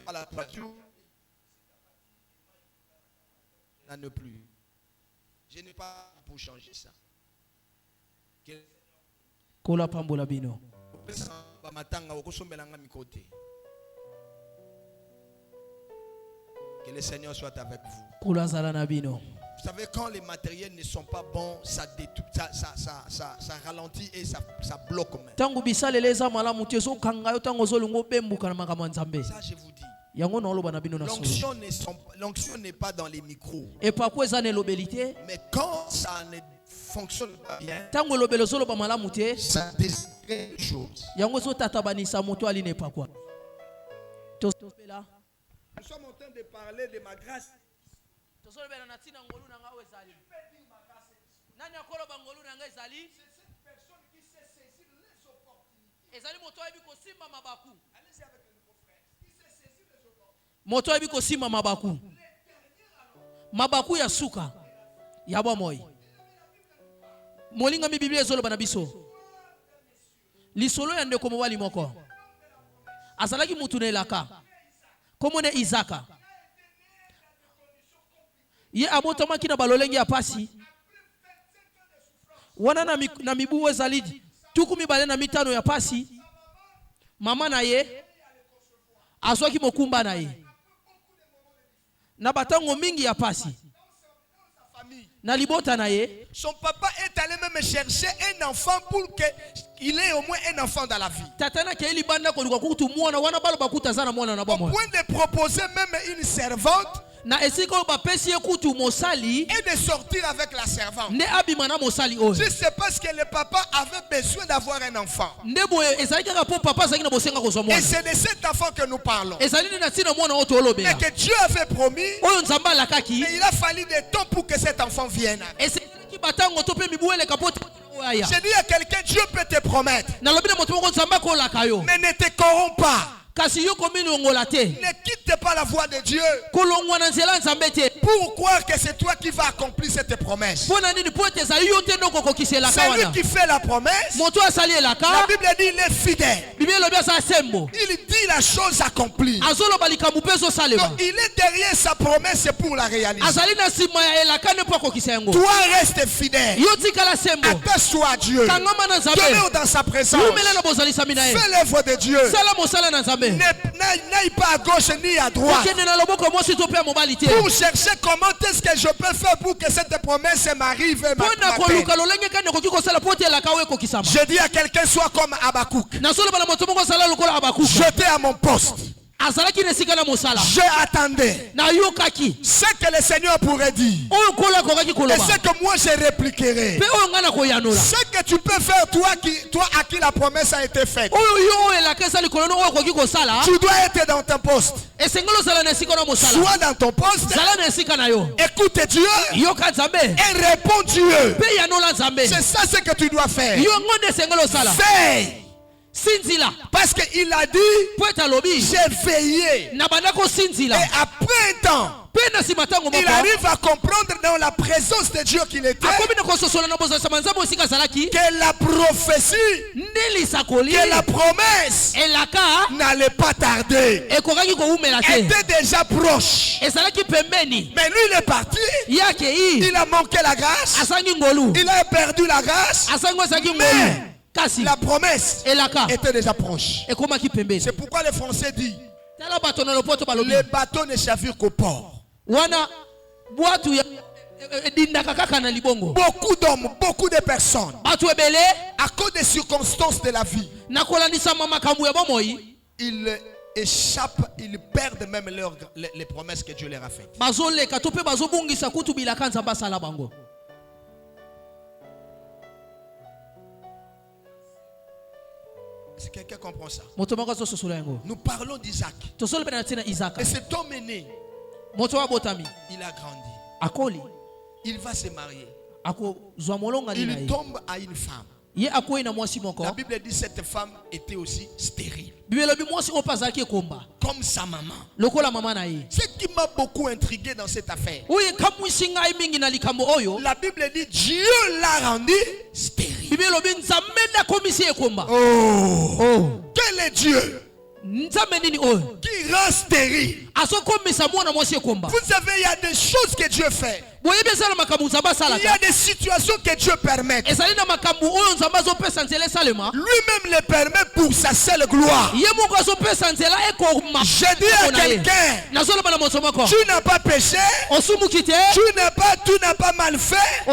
À la voiture, ne plus. Je n'ai pas pour changer ça. Que le Seigneur soit avec vous. Vous savez, quand les matériels ne sont pas bons, ça ralentit et ça bloque même. Ça, je vous dis. L'onction n'est pas dans les micros. Et pourquoi ça ne l'obélité? Mais quand ça ne fonctionne pas bien, Tango lobelo solo ba malamu te. ça désigne une chose. Yango zo tata banisa moto ali ne pas quoi. Nous sommes en train de parler de ma grâce. Moto ebi ko simba mabaku. Mabaku ya suka. Ya ba moyi. Molinga mi Biblia ezolo bana biso. Lisolo ya ndeko mobali moko. Azalaki mutu na elaka. Komone Isaka. Ye abotomaki na balolengi ya pasi. Wana na mibu ezali tuku mibale na mitano ya pasi. Mama na ye azwaki mokumba na ye. Na batango mingi ya pasi. Na libota na ye. Son papa est allé même chercher un enfant pour qu'il ait au moins un enfant dans la vie. Tatana ke eli banda ko lukakutu mwana wana balo bakuta zana mwana na Au bamo. point de proposer même une servante Na esiko ba pesi ekutu mosali et de sortir avec la servante. ne abima na mosali oyo. Si c'est parce que le papa avait besoin d'avoir un enfant. Nde boye ezali kaka po papa zaki na bosenga ko Et mwana. c'est de cet enfant que nous parlons. Ezali na tina mwana oto olobe. Mais que Dieu avait promis, Oyo nzamba lakaki. mais il a fallu du temps pour que cet enfant vienne. Eseki batango to pe mibuele kapote oya. J'ai dit à quelqu'un, Dieu peut te promettre, Na lobi na moto moko nzamba ko lakayo. mais ne te corromps pas. Kasi yo komini ongola te. Ne quitte pas la voie de Dieu Kolongwa na nzela nzambe te. pour croire que c'est toi qui vas accomplir cette promesse. Pona nini po te za yo te ndoko kokisela C'est lui kawana. qui fait la promesse. Moto asali La elaka. Bible dit il est fidèle. Biblia lobi asa sembo. Il dit la chose accomplie. Azolo balikambu peso salema. Donc il est derrière sa promesse pour la réaliser. Azali na sima ya elaka ne po kokisa yango. Toi reste fidèle. Yo tikala sembo. Attache-toi à Dieu. Kangama na nzambe. Demeure dans sa présence. Lumela na bozali samina ye. Fais l'œuvre de Dieu. Sala mosala na nzambe. N'aille pas à gauche ni à droite. Okende na loboko mosi to pe mobali te. Pour chercher comment est-ce que je peux faire pour que cette promesse m'arrive. Pona ko luka lolenge kane ko kiko sala pote elaka we kokisama. Je dis à quelqu'un, sois comme Habakkuk. Na solo bana moto moko sala lokola abakuka. J'étais à mon poste. Azalaki nesika na mosala. J'attendais Na yokaki. ce que le Seigneur pourrait dire. Oyo kola kokaki Et koloba. ce que moi je répliquerai. Pe oyo ngana ko yanola. Ce que tu peux faire, toi à qui la promesse a été faite. Oyo yo elaka sali kolono oyo koki ko sala. Tu dois être dans ton poste. Esengelo sala na sika na mosala. Sois dans ton poste. Sala na sika na yo. Écoute Dieu Yoka nzambe. et réponds Dieu. Pe yanola nzambe. C'est ça ce que tu dois faire. Yo ngonde sengelo sala. Fais. Sinzila. Parce qu'il a dit, Poeta lobi. j'ai veillé. Na bandako sinzila. Et après un temps, Pe na simatango il moko. arrive à comprendre dans la présence de Dieu qu'il était Akomi na kososola na boza samanzabo sika zalaki. que la prophétie, Ndeli sakoli. que la promesse Elaka. n'allait pas tarder. Ekokaki ko umela te. Était déjà proche. Ezalaki pembeni. Mais lui, il est parti. Yake i. Il a manqué la grâce. Asangi ngolu. Il a perdu la grâce. Asango saki Mais ngolu. Kasi. la promesse Elaka. était déjà proche. Ekomaki pembeni. C'est pourquoi les Français disent, Tala bato na lopoto balobi. les bateaux ne chavirent qu'au port. Wana bwatu ya dindaka kaka na libongo. Beaucoup d'hommes, beaucoup de personnes, Batu ebele à cause des circonstances de la vie, na kolandisa makambo ya bomoi. ils échappent, ils perdent même les promesses que Dieu leur a faites. Bazoleka to pe bazobungisa kutu bilaka nzamba sala bango. Si quelqu'un comprend ça. Moto moko so sosolo yango. Nous parlons d'Isaac. To solo bena tina Isaka. Et cet homme est né, Moto wa botami. il a grandi. Akoli. Il va se marier. Ako zwa molonga ni na Il ye. tombe à une femme. Ye akoi na mwasi moko. La Bible dit que cette femme était aussi stérile. Bibelo bi mwasi opazaki ekomba. Comme sa maman. Lokola mama na ye. Ce qui m'a beaucoup intrigué dans cette affaire. Oye kamwisi ngai mingi na likambo oyo. La Bible dit Dieu l'a rendu stérile. Bibelo bi nzambe na komisi ekomba. Oh. Quel est Dieu Nzambe nini oyo? qui rend stérile? Asokomisa mwana mwasi ekomba. Vous savez, il y a des choses que Dieu fait. Il y a des situations que Dieu permet. Lui-même les permet pour sa seule gloire. Je dis à quelqu'un, tu n'as pas péché, tu n'as pas mal fait, tu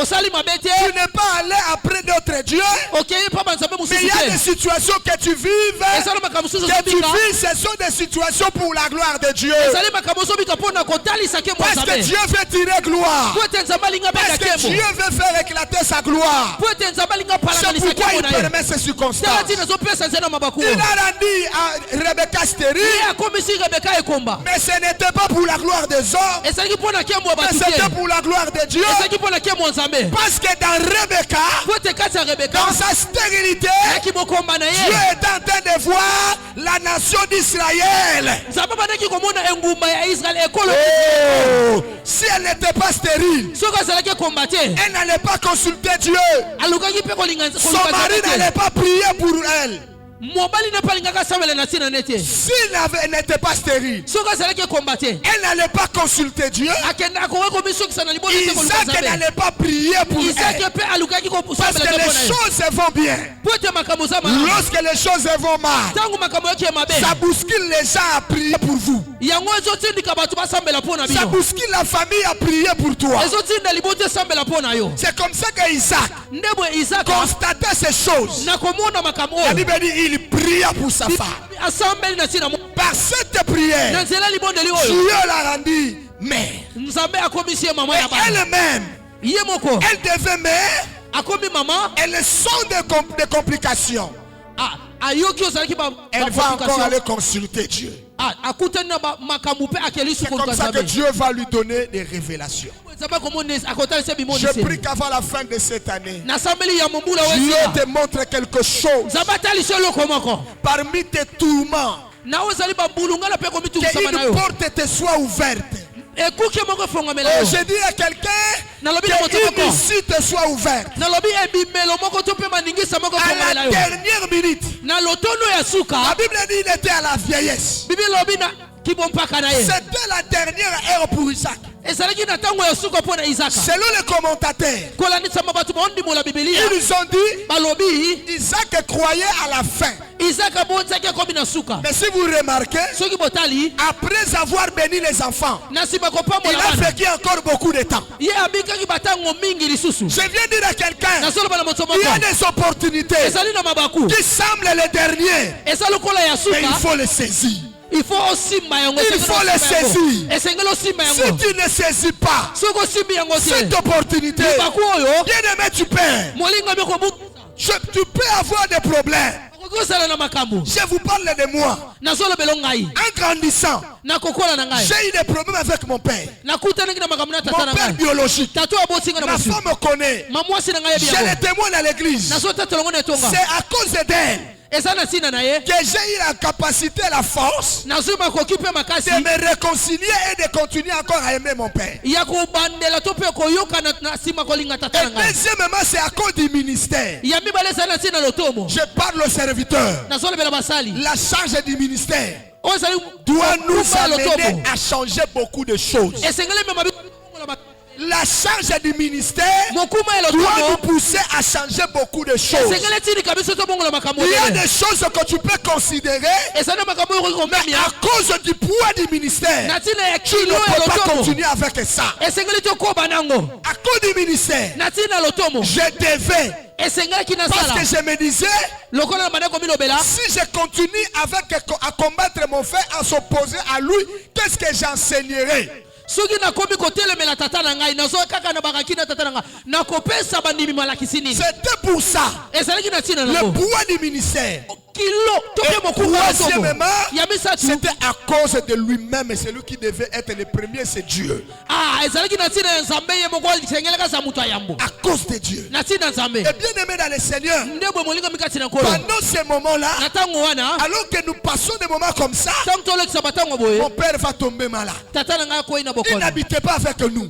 n'es pas allé après d'autres dieux. Mais il y a des situations que tu vives, ce sont des situations pour la gloire de Dieu. Parce que Dieu veut tirer gloire. Parce que Dieu veut faire éclater sa gloire. C'est pourquoi il permet ces circonstances. Il a rendu à Rebecca stérile. Mais ce n'était pas pour la gloire des hommes, mais c'était pour la gloire de Dieu. Parce que dans Rebecca, dans sa stérilité, Dieu est en train de voir la nation d'Israël. Oh, si elle n'était pas stérile, elle n'allait pas consulter Dieu. Son mari n'allait pas prier pour elle. S'il n'était pas stérile, elle n'allait pas consulter Dieu. Isaac n'allait pas prier pour elle. Parce que les choses vont bien. Lorsque les choses vont mal, ça bouscule les gens à prier pour vous. Ça bouscule la famille à prier pour toi. C'est comme ça qu'Isaac constatait ces choses. La Bible dit il pria pour sa femme. Par cette prière, Dieu l'a rendu mère. Elle-même, elle devait mère. Elle sent des complications. Elle va encore aller consulter Dieu. C'est comme ça que Dieu va lui donner des révélations. Je prie qu'avant la fin de cette année, Dieu te montre quelque chose parmi tes tourments, qu'une porte te soit ouverte. Je dis à quelqu'un qu'une issue te soit ouverte. À la dernière minute, la Bible dit qu'il était à la vieillesse. C'était la dernière heure pour Isaac. Selon les commentateurs, ils ont dit Isaac croyait à la fin. Mais si vous remarquez, après avoir béni les enfants, il a vécu encore beaucoup de temps. Je viens dire à quelqu'un, il y a des opportunités qui semblent les dernières, mais il faut les saisir. Il faut les saisir. Si tu ne saisis pas cette opportunité, bien aimé, tu perds. Tu peux avoir des problèmes. Je vous parle de moi. En grandissant, j'ai eu des problèmes avec mon père. Mon père biologique. Ma femme me connaît. J'ai les témoins dans l'église. C'est à cause d'elle que j'ai eu la capacité et la force de me réconcilier et de continuer encore à aimer mon père. Et deuxièmement, c'est à cause du ministère. Je parle au serviteur. La charge du ministère doit nous amener à changer beaucoup de choses. La charge du ministère doit nous pousser à changer beaucoup de choses. Il y a des choses que tu peux considérer, mais à cause du poids du ministère, tu ne peux pas continuer avec ça. À cause du ministère, je devais. Parce que je me disais, si je continue à combattre mon frère, à s'opposer à lui, qu'est-ce que j'enseignerai? C'était pour ça le poids du ministère. Et troisièmement, c'était à cause de lui-même, et celui qui devait être le premier, c'est Dieu. À cause de Dieu. Et bien aimé dans le Seigneur, pendant ces moments-là, alors que nous passons des moments comme ça, mon père va tomber malade. Il n'habitait pas avec nous.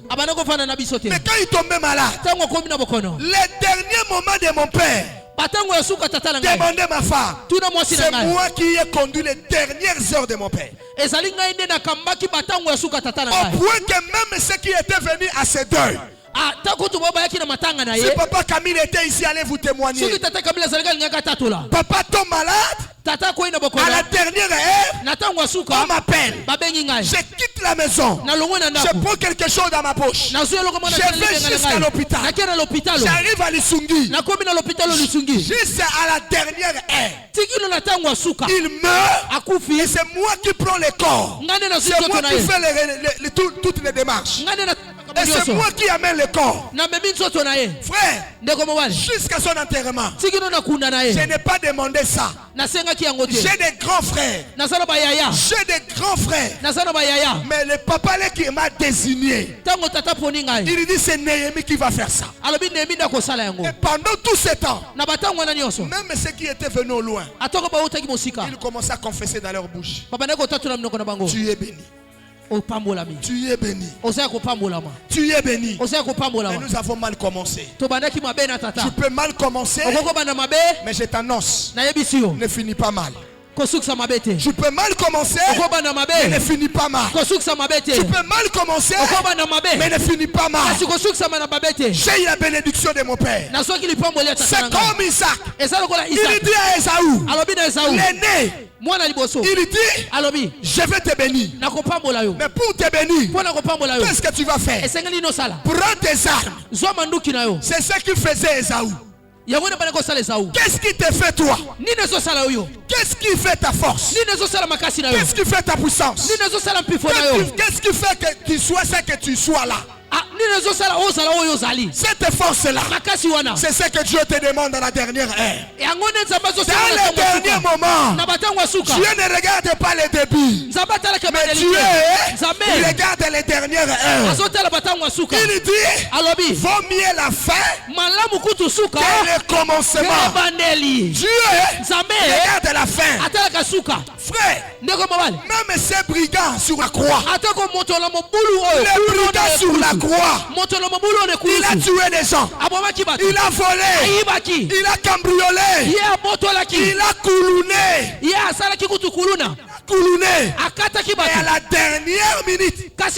Mais quand il tombait malade, les derniers moments de mon père, Demandez ma femme. C'est moi qui ai conduit les dernières heures de mon père. Au point que même ceux qui étaient venus à ce deuil, si papa Camille était ici, allez vous témoigner. Papa tombe malade. À la dernière heure, on m'appelle. Je quitte la maison. Je prends quelque chose dans ma poche. Je vais jusqu'à l'hôpital. J'arrive à Lisungi. Juste à la dernière heure, il meurt. Et c'est moi qui prends le corps. C'est moi qui fais toutes les démarches. Et c'est moi qui amène le corps. Frère, jusqu'à son enterrement, je n'ai pas demandé ça. J'ai des grands frères. J'ai des grands frères. Mais le papa là qui m'a désigné, il dit c'est Néhémie qui va faire ça. Et pendant tout ce temps, même ceux qui étaient venus au loin, ils commençaient à confesser dans leur bouche. Tu es béni. Tu es béni. Tu es béni. Mais nous avons mal commencé. Tu peux mal commencer, mais je t'annonce, ne finis pas mal. Tu peux mal commencer, mais ne finis pas mal. Tu peux mal commencer, mais ne finis pas mal. J'ai eu la bénédiction de mon père. C'est comme Isaac. Il dit à Esaü, l'aîné, il dit, je vais te bénir. Mais pour te bénir, qu'est-ce que tu vas faire? Prends tes armes. C'est ce qu'il faisait Esaü. Qu'est-ce qui te fait toi? Qu'est-ce qui fait ta force? Qu'est-ce qui fait ta puissance? Qu'est-ce qui fait que tu sois ce que tu sois là? Cette force-là, c'est ce que Dieu te demande dans la dernière heure. Dans les derniers moments, Dieu ne regarde pas les débuts, mais Dieu il regarde les dernières heures. Il dit, vaut mieux la fin que le commencement. Dieu regarde la fin. Frère, même ces brigands sur la croix, les brigands sur la croix, il a tué des gens, il a volé, il a cambriolé, il a coulouné. Et à la dernière minute, la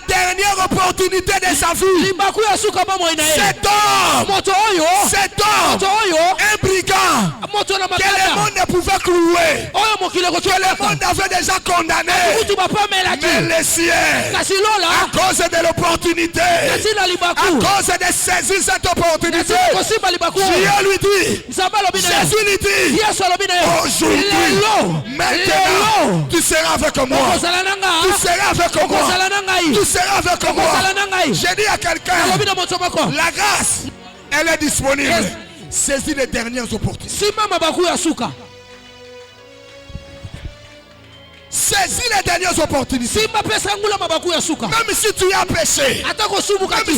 dernière opportunité de sa vie, cet homme, un brigand que le monde ne pouvait clouer, que le monde avait déjà condamné, mais le ciel, à cause de l'opportunité, à cause de saisir cette opportunité, Dieu lui dit, Jésus lui dit, aujourd'hui, maintenant, tu seras avec moi. Tu seras avec moi. Tu seras avec moi. J'ai dit à quelqu'un, la grâce, elle est disponible. Saisis les dernières opportunités. Saisis les dernières opportunités. Même si tu as péché, même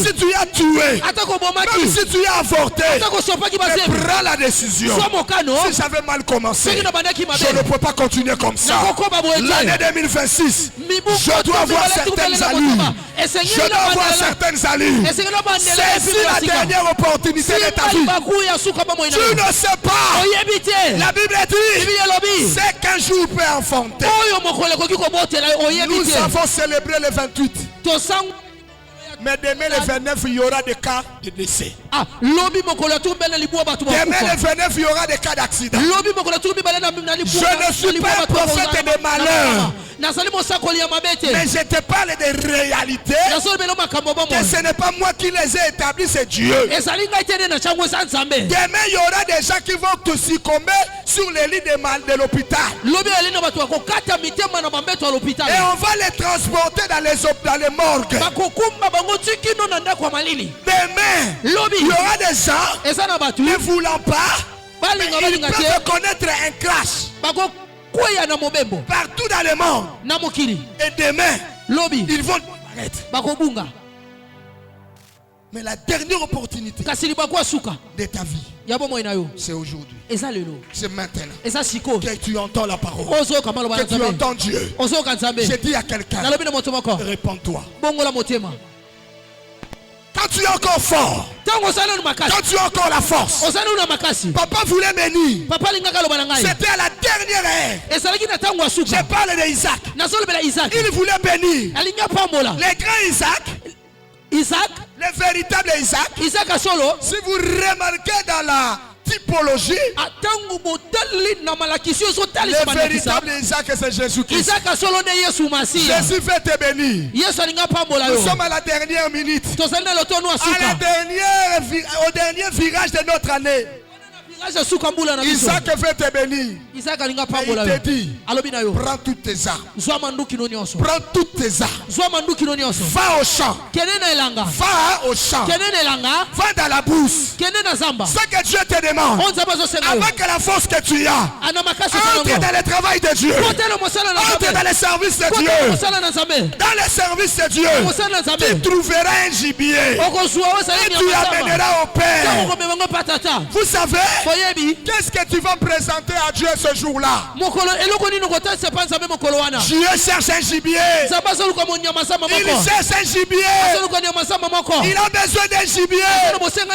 si tu as tué, même si tu as avorté, prends la décision. Si j'avais mal commencé, je ne peux pas continuer comme ça. L'année 2026, je dois avoir certaines allures. Je dois avoir certaines allures. Saisis la dernière opportunité de ta vie. Tu ne sais pas. La Bible dit, c'est qu'un jour peut enfanter. Nous avons célébré le 28. Mais demain le 29, il y aura des cas de décès. Demain le 29, il y aura des cas d'accident. Je ne suis pas un prophète de malheur, mais je te parle de réalité. Que ce n'est pas moi qui les ai établis, c'est Dieu. Demain, il y aura des gens qui vont te succomber sur les lits de l'hôpital. Et on va les transporter dans les morgues. Demain, il y aura des gens ne voulant pas, mais ils peuvent connaître un crash partout dans le monde. Et demain, ils vont disparaître. Mais la dernière opportunité de ta vie, c'est aujourd'hui. C'est maintenant que tu entends la parole, que tu entends Dieu. J'ai dit à quelqu'un, réponds-toi. Quand tu es encore fort, Quand tu as encore la force. Papa voulait bénir. C'était à la dernière ère. Je parle d'Isaac. Il voulait bénir. Les grands Isaac, le véritable Isaac. Si vous remarquez dans la typologie, le véritable Isaac, c'est Jésus-Christ. Jésus fait te bénir. Nous sommes à la dernière minute, au dernier virage de notre année. Isaac veut te bénir. Il te dit, prends toutes tes armes. Prends toutes tes armes. Va au champ. Va au champ. Va dans la bourse. Ce que Dieu te demande, avec la force que tu as, entre dans le travail de Dieu. Entre dans le service de Dieu. Dans le service de Dieu, tu trouveras un gibier. Et tu l'amèneras au Père. Vous savez, qu'est-ce que tu vas présenter à Dieu ce jour-là? Dieu cherche un gibier. Il cherche un gibier. Il a besoin d'un gibier. C'est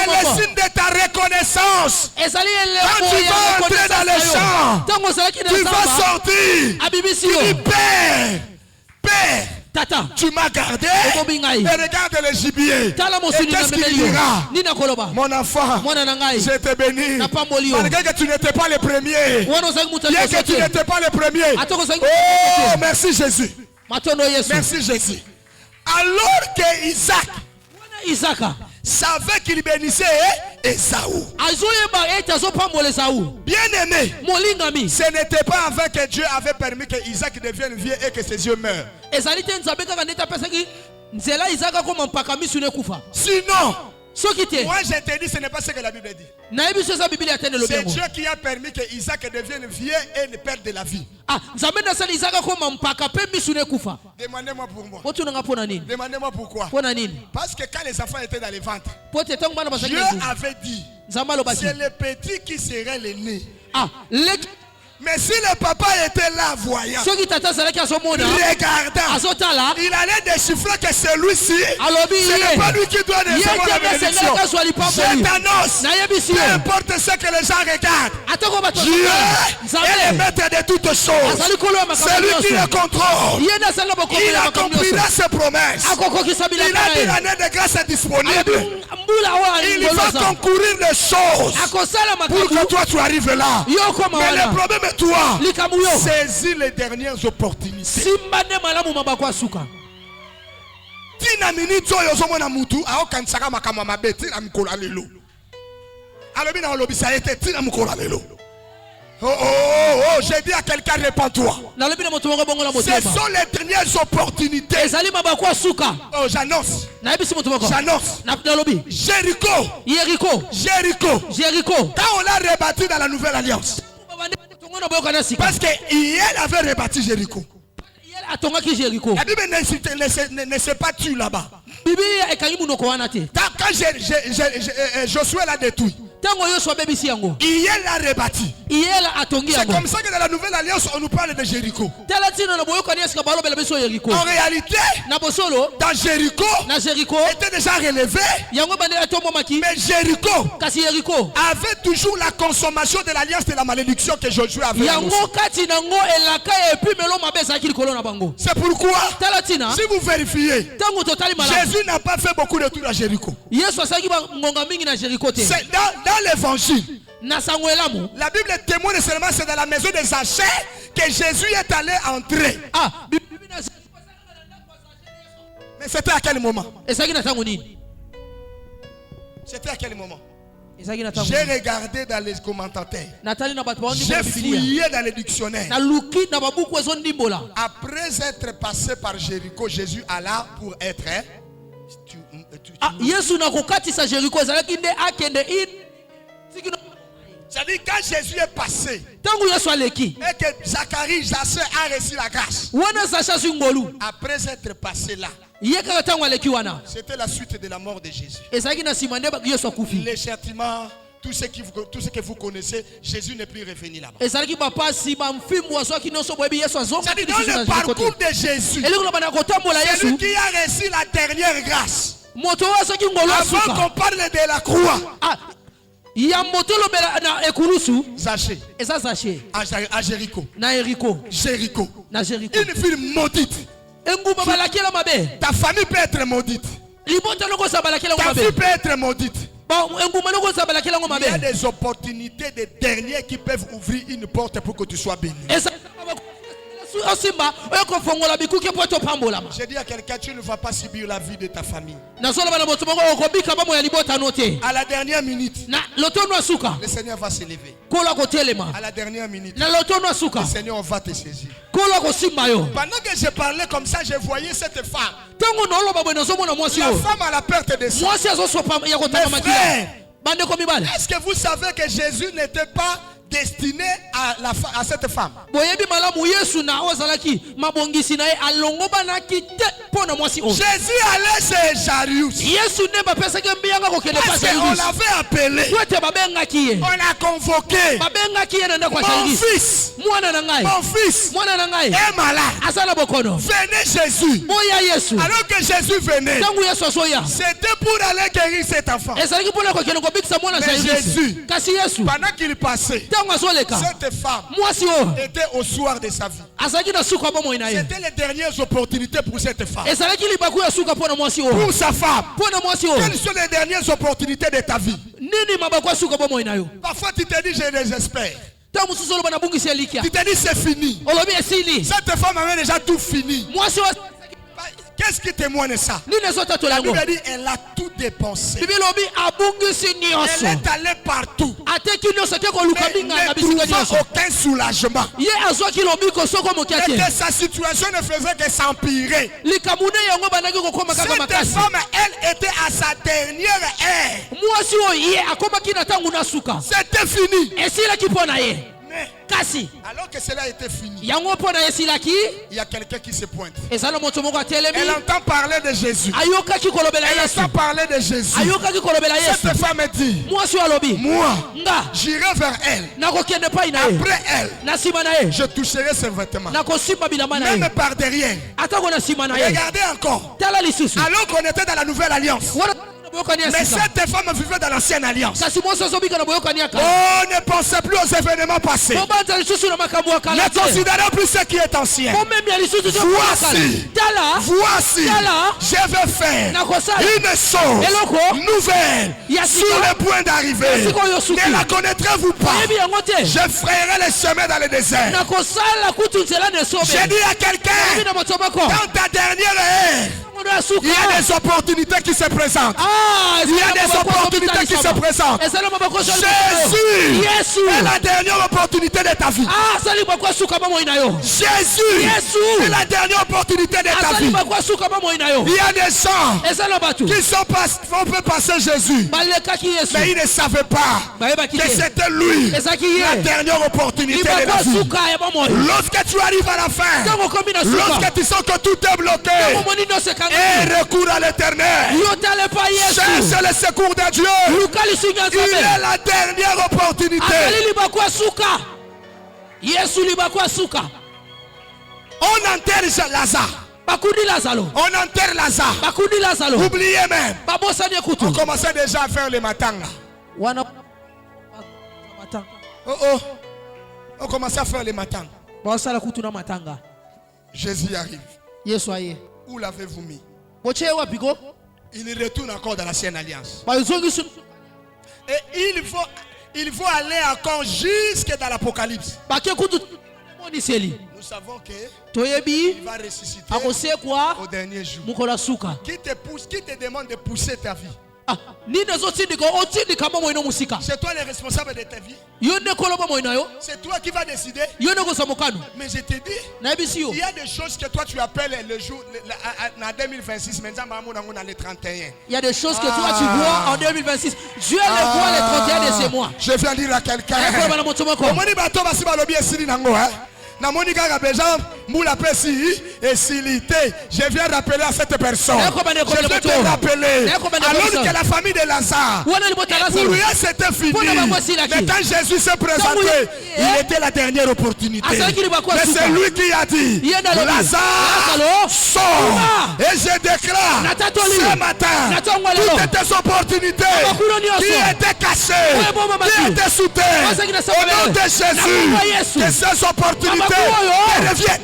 le signe de ta reconnaissance. Quand tu vas entrer dans le champ, tu vas sortir. Tu dis, Père, Tata, tu m'as gardé et regarde le gibier. Et qu'est-ce qu'il dira? Mon enfant, je te bénis. Malgré que tu n'étais pas le premier. Bien que tu n'étais pas le premier. Oh, merci Jésus. Merci Jésus. Alors que Isaac savait qu'il bénissait Esaü. Bien aimé, ce n'était pas avant que Dieu avait permis que Isaac devienne vieux et que ses yeux meurent. Sinon, moi je te dis, ce n'est pas ce que la Bible dit. C'est Dieu qui a permis que Isaac devienne vieux et ne perde de la vie. Demandez-moi pour moi. Demandez-moi pourquoi. Parce que quand les enfants étaient dans les ventres, Dieu avait dit, c'est le petit qui serait l'aîné. Mais si le papa était là voyant, regardant, il allait déchiffrer que celui-ci, ce n'est pas lui qui doit recevoir la bénédiction. Je t'annonce, peu importe ce que les gens regardent, Dieu est le maître de toutes choses. C'est lui qui le contrôle. Il accomplira ses promesses. Il a dit l'année de grâce est disponible. Il va concourir les choses pour que toi tu arrives là. Mais le problème est toi. Saisis les dernières opportunités. Tina minito yozomona mutu aokansaka makama mabeti na mikola lelo. Alobi na olobi ça été tina mikola lelo. Oh, j'ai dit à quelqu'un, répands-toi. Ce sont les dernières opportunités. Oh, j'annonce. Jéricho. Quand on l'a rebâti dans la nouvelle alliance. Parce qu'hier avait rebâti Jéricho. La Bible ne s'est pas tue là-bas. Quand Josué l'a détruit, il l'a rebâti. C'est comme ça que dans la nouvelle alliance on nous parle de Jéricho. En réalité, dans Jéricho était déjà relevé. Mais Jéricho avait toujours la consommation de l'alliance de la malédiction que Josué avait annoncée. C'est pourquoi, si vous vérifiez, Jésus n'a pas fait beaucoup de tours à Jéricho. C'est dans l'évangile. La Bible témoigne seulement, c'est dans la maison de Zachée que Jésus est allé entrer. Mais c'était à quel moment? C'était à quel moment? J'ai regardé dans les commentateurs. J'ai fouillé dans les dictionnaires. Après être passé par Jéricho, Jésus alla pour être. C'est-à-dire quand Jésus est passé et que Zacharie, Jacques a reçu la grâce. Après être passé là, c'était la suite de la mort de Jésus. Les châtiments, tout ce que vous connaissez, Jésus n'est plus revenu là-bas. C'est-à-dire dans le parcours de Jésus, c'est lui qui a reçu la dernière grâce. moto soki ngolo Avant suka qu'on parle de la croix. ah ya moto lobela na ekulusu Zaché. eza Zaché À Jéricho. na Jéricho Jéricho. na Jéricho Une ville maudite. enguma balakela mabe Ta famille peut être maudite. libota loko sa balakela Ta mabe fille peut être maudite. enguma loko sa balakela Il y a mabe des opportunités de derniers qui peuvent ouvrir une porte pour que tu sois béni. eza osimba oyoko fongola bikuke poto pambola J'ai dit à quelqu'un, tu ne vas pas subir la vie de ta famille. nazola bana moto moko okobika bamo ya libota note À la dernière minute, na lotono asuka le Seigneur va s'élever. kola kotelema À la dernière minute, na lotono asuka le Seigneur va te saisir. kola kosimba yo Pendant que je parlais comme ça, je voyais cette femme. tango noloba bwe nazomona mwasi La yo femme à la perte de sang. mwasi azosopa ya kotanga Mes makila frères, bandeko mibale est-ce que vous savez que Jésus n'était pas destiné à cette femme? boyebi malamu yesu na ozalaki mabongisi na ye alongobanaki te mpo na mwasi oyo Jésus allait chez Jairus. yesu nde bapesaki mbiyanga kokende Parce pa qu'on Jairus l'avait appelé. po ete babengaki ye On a convoqué. babengaki ye na ndako ya Mon Jairus fils, mwana na ngai mon fils mwana na ngai est malade. aza na bokono Venez Jésus. boya yesu Alors que Jésus venait, ntango yesu azoya c'était pour aller guérir cet enfant. ezalaki mpona kokende kobikisa mwana Mais Jairus Jésus, kasi yesu pendant qu'il passait, ntango azoleka cette femme mwasi oyo était au soir de sa vie. azalaki na suka bomoi na ye C'était les dernières opportunités pour cette femme. ezalaki libaku ya suka mpo na mwasi oyo Pour sa femme. mpo na mwasi oyo Quelles sont les dernières opportunités de ta vie? nini mabaku ya suka bomoi na yo Parfois tu te dis je désespère. ntango mosusu oloba nabungisi elikya Tu te dis c'est fini. olobi esili Cette femme avait déjà tout fini. mwasi oyo Qu'est-ce qui témoigne ça? nini ezotatola La yango Bible dit elle a tout dépensé. bibi lobi abungisi Elle nyonso est allée partout. ateki nyonso te koluka Mais mbinga na ne bisika trouvant nyonso aucun soulagement. ye azwaki lobiko soko mokia Et te que sa situation ne faisait que s'empirer. likambo nde yango bandaki kokóma kaka Cette makasi femme, elle était à sa dernière heure. mwasi oyo ye akomaki na ntango na suka C'était fini. esilaki mpo na ye Mais kasi alors que cela était fini, yango mpo na ye esilaki il y a quelqu'un qui se pointe. eza na moto moko atelemi Elle entend parler de Jésus. ayokaki kolobela Elle yesu entend parler de Jésus. ayokaki kolobela yesu Cette femme dit, mwasi oyo alobi moi, nga j'irai vers elle. nakokende pai na ye Après elle, na nsima na ye je toucherai ses vêtements. nakosimba bilamba na ye Même par derrière. atako na nsima na ye Regardez encore. tala lisusu Alors qu'on était dans la nouvelle alliance. wana boyokani ya Mais sika cette femme vivait dans l'ancienne alliance. kasi mwasi azobika na boyokani ya kala Oh, ne pensez plus aux événements passés. bobanza lisusu na makambo ya kala Ne te considérez plus ce qui est ancien. bomemia lisusu te kala Voici, tala voici, Tala. je vais faire nakosala une chose eloko nouvelle ya sur sika le point d'arriver. ya sika oyo suki Ne la connaîtrez-vous pas? oyebi yango te Je frayerai les chemins dans le désert. nakosala kutu nzela na esobe J'ai dit à oyebi quelqu'un, na moto moko dans ta dernière heure, mono ya suka il y a des opportunités qui se présentent. Ah, Il y a des opportunités qui se présentent. ezali maboko Jésus yesu est la dernière opportunité de ta vie. Ah, azali bako asuka bomoi na yo Jésus Yesu. est la dernière opportunité de ta azali vie. bako asuka bomoi na yo Il y a des gens eza na bato qui sont on peut passer Jésus, balekaki yesu mais ils ne savaient pas bayebaki que te c'était lui ezalaki la ye dernière opportunité de libako la vie. asuka ya bomoi Lorsque tu arrives à la fin, ntango okomi na suka lorsque tu sens que tout est bloqué, ntango moni nyonso et ekangaki recours à l'éternel, yo tala epa yesu cherche le secours de Dieu. luka lisusu ya Il est nzambe la dernière opportunité. azali libako asuka yesu libako asuka On enterre Lazare. bakundi lazalo On enterre Lazare. bakundi lazalo Oubliez même. babosani ekutu On commençait déjà à faire le matanga. wana Oh oh. On commençait à faire le matanga. basala kutu na matanga Jésus arrive. yesu aye Où l'avez-vous mis? bocheye wapi ko Il retourne encore dans l'ancienne alliance. bazongisi Et il faut aller encore jusque dans l'Apocalypse. bake kutu moniseli Nous savons qu'il toyebi va ressusciter akosekwa au dernier jour. mokolo ya suka Qui te pousse, qui te demande de pousser ta vie? Ah, nini ezotindika otindika bomoi no mosika C'est toi le responsable de ta vie. yo nde kolo bomoi na yo C'est toi qui vas décider. yo nde kosa mokano Mais je te dis, nayebisi yo il y a des choses que toi tu appelles le jour, en 2026, maintenant, dans le 31. il y a des choses que toi tu vois en 2026 Dieu les voit les 31 de ces mois Je viens dire à quelqu'un. ekoloba na moto moko Omoni bato basi balobi esili nango, hein. Namoni kaka beja mbula pesi et silité. Je viens rappeler à cette personne. Je viens te rappeler. Alors que la famille de Lazare, pour lui c'était fini. Mais quand Jésus s'est présenté, il était la dernière opportunité. Mais c'est lui qui a dit, Lazare, sort. Et je déclare ce matin, toutes tes opportunités qui étaient cachées, qui étaient sous terre, au nom de Jésus, que ces opportunités te reviennent.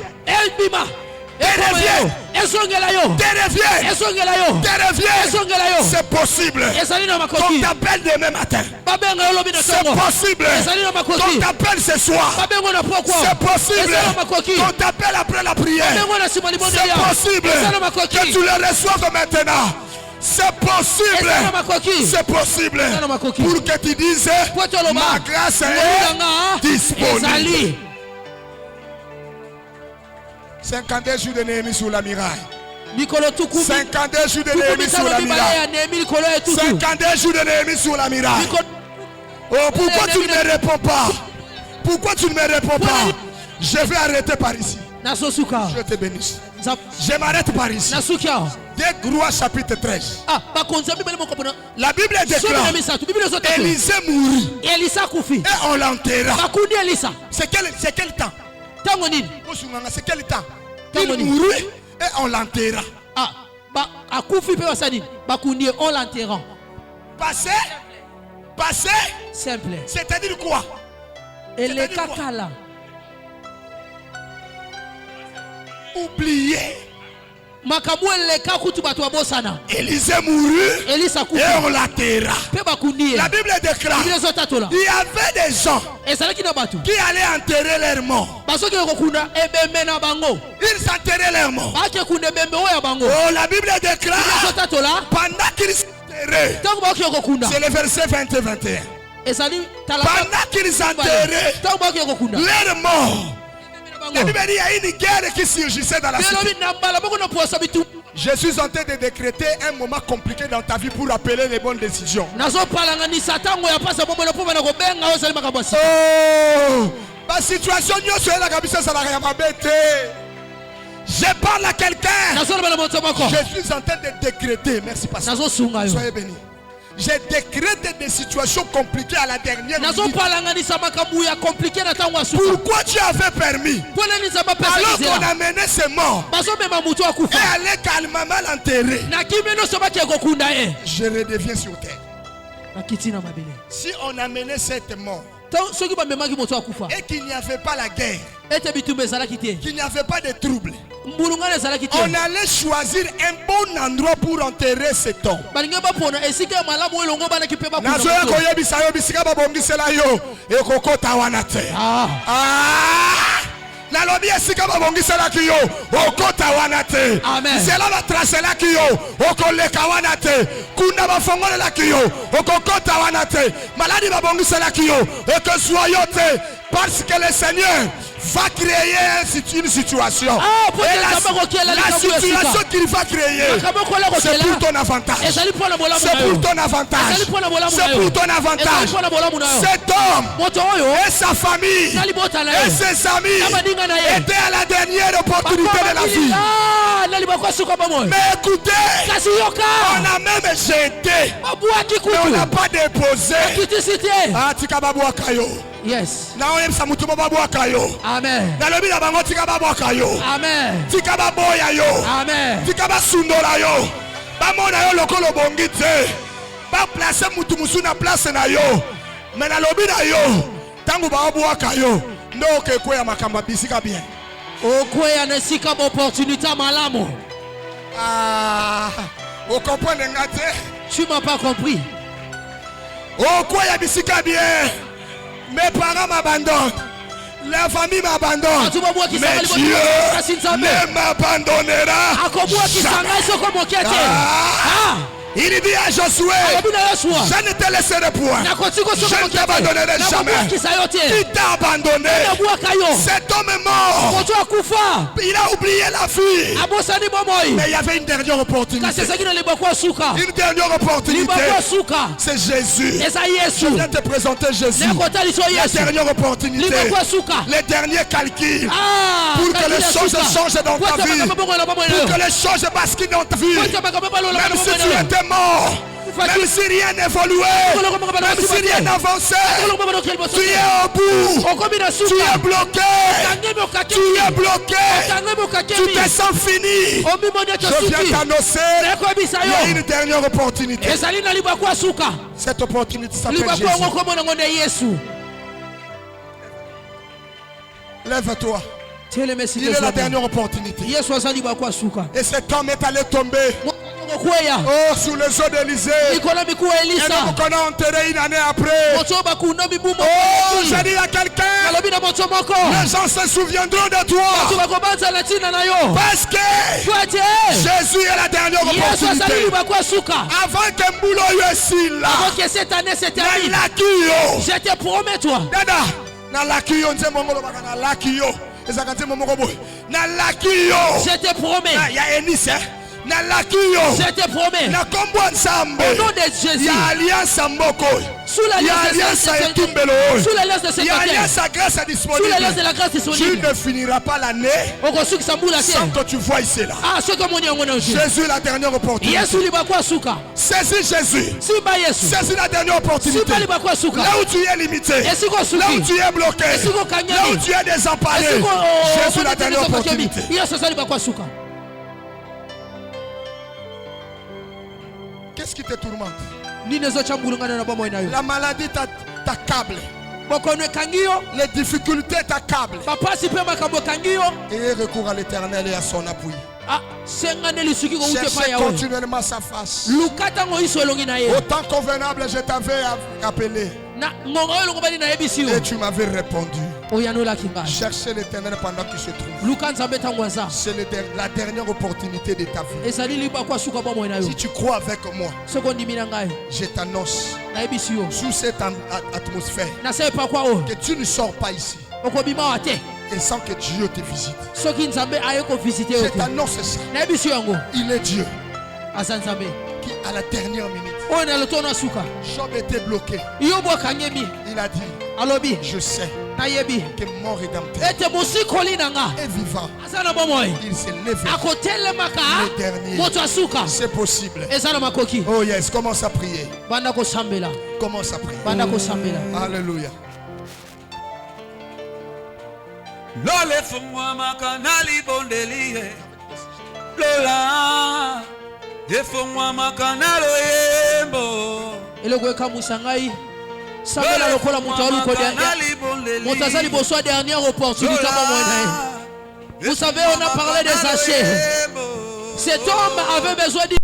C'est possible. Qu'on t'appelle demain matin. C'est possible. Qu'on t'appelle ce soir. C'est possible. Qu'on t'appelle après la prière. C'est possible. Que tu le reçoives maintenant. C'est possible. C'est possible. Pour que tu dises, ma grâce est disponible. 52 jours de Néhémie sur la muraille. 52 jours de Néhémie sur la muraille. 52 jours de Néhémie sur la muraille. Oh, pourquoi tu ne me réponds pas? Pourquoi tu ne me réponds pas? Je vais arrêter par ici. Je te bénisse. Je m'arrête par ici. 2 Rois chapitre 13. La Bible déclare Élisée mourut et on l'enterra. C'est quel temps? C'est quel temps? Il mourut et on l'enterra. Passé. Simple. C'est-à-dire quoi? Oublié. Élisée mourut et on l'enterra. La Bible déclare il y avait des gens qui allaient enterrer leurs morts. Ils enterraient leurs morts. Oh, la Bible déclare pendant qu'ils s'enterraient, c'est le verset 20 et 21. Pendant qu'ils enterraient leurs morts, la Bible dit il y a une guerre qui surgissait dans la cité. Je suis en train de décréter un moment compliqué dans ta vie pour appeler les bonnes décisions. Oh, ma situation, je parle à quelqu'un. Je suis en train de décréter. Merci, pasteur. Soyez bénis. Je décrète des situations compliquées à la dernière minute. Pourquoi tu avais permis alors qu'on amenait ces morts et allait calmement l'enterrer? Je redeviens sur terre. Si on amenait cette mort et qu'il n'y avait pas la guerre, qu'il n'y avait pas de trouble, on allait choisir un bon endroit pour enterrer cet homme. Nalobi esika babongisela kiyo okota wana te. Zela batrasela kiyo okoleka wana te. Kuna bafongolela kiyo okokota wana te. Maladi babongisela kiyo que soyons te. Parce que le Seigneur va créer une situation. La situation qu'il va créer, c'est pour ton avantage. C'est pour ton avantage. C'est pour ton avantage. Cet homme et sa famille et ses amis étaient à la dernière opportunité de la vie. Mais écoutez, on a même jeté, mais on n'a pas déposé. Ah, Tikababou Kayo. Yes. Amen. Amen. Amen. Ba placer mutu musu na place na yo. Mais na lobi na yo. Tangu ba obwaka yo. Ndo ke kwea makamba bisika bien. Okwea na sika opportunité malamo. Ah, vous comprenez ngate? Tu m'as pas compris. Okwea bisika bien. Mes parents m'abandonnent. La famille m'abandonne. Mais Dieu ne m'abandonnera jamais. Il dit à Josué, je ne te laisserai point. Je ne t'abandonnerai jamais. Qui t'a abandonné? Cet homme est mort. Il a oublié la vie. Mais il y avait une dernière opportunité. Une dernière opportunité. C'est Jésus. Je viens te présenter Jésus. La dernière opportunité. Les derniers calculs. Pour que les choses changent dans ta vie. Pour que les choses basculent dans ta vie. Même si tu étais mort. Même si rien n'évoluait, même si rien n'avançait, tu es au bout, tu es bloqué, tu te sens fini. Je viens t'annoncer, il y a une dernière opportunité. Cette opportunité s'appelle Jésus. Lève-toi. Il est la dernière opportunité. Et cet homme est allé tomber. Oh, sous les eaux d'Élysée. Et donc on a enterré une année après. Oh, j'ai dit à quelqu'un, les gens se souviendront de toi. Parce que Jésus est la dernière opportunité. Avant que Mboulo ici là, je te promets toi. Je te promets. Il y a Enis, hein? Je te promets. Au nom de Jésus. Il y a alliance à Mboko. Sous l'alliance de ce Sous l'alliance de la grâce disponible. Tu ne finiras pas l'année sans que tu vois ici là. Jésus la dernière opportunité. Saisis Jésus. Saisis la dernière opportunité. Là où tu es limité. Là où tu es bloqué. Là où tu es désemparé. Jésus la dernière opportunité. Qu'est-ce qui te tourmente? La maladie t'accable. Les difficultés t'accablent. Et recours à l'Éternel et à son appui. Cherchez continuellement sa face. Au temps convenable, je t'avais appelé. Et tu m'avais répondu. Cherchez l'Éternel pendant qu'il se trouve. C'est la dernière opportunité de ta vie. Si tu crois avec moi, je t'annonce sous cette atmosphère que tu ne sors pas ici et sans que Dieu te visite. Je t'annonce ça. Il est Dieu qui à la dernière minute, Job était bloqué. Il a dit, je sais que mon rédempteur est vivant. Il s'est levé. Le dernier, c'est possible. Oh yes, commence à prier. Commence à prier. Alléluia. Lole fungwa makanali bondelie Lola Defungwa makanalo yembo Elogweka musangai Sabela lokola mutaluko Mutazali boswa dernière opportunité. Vous savez, on a parlé des sachets. Cet homme avait besoin de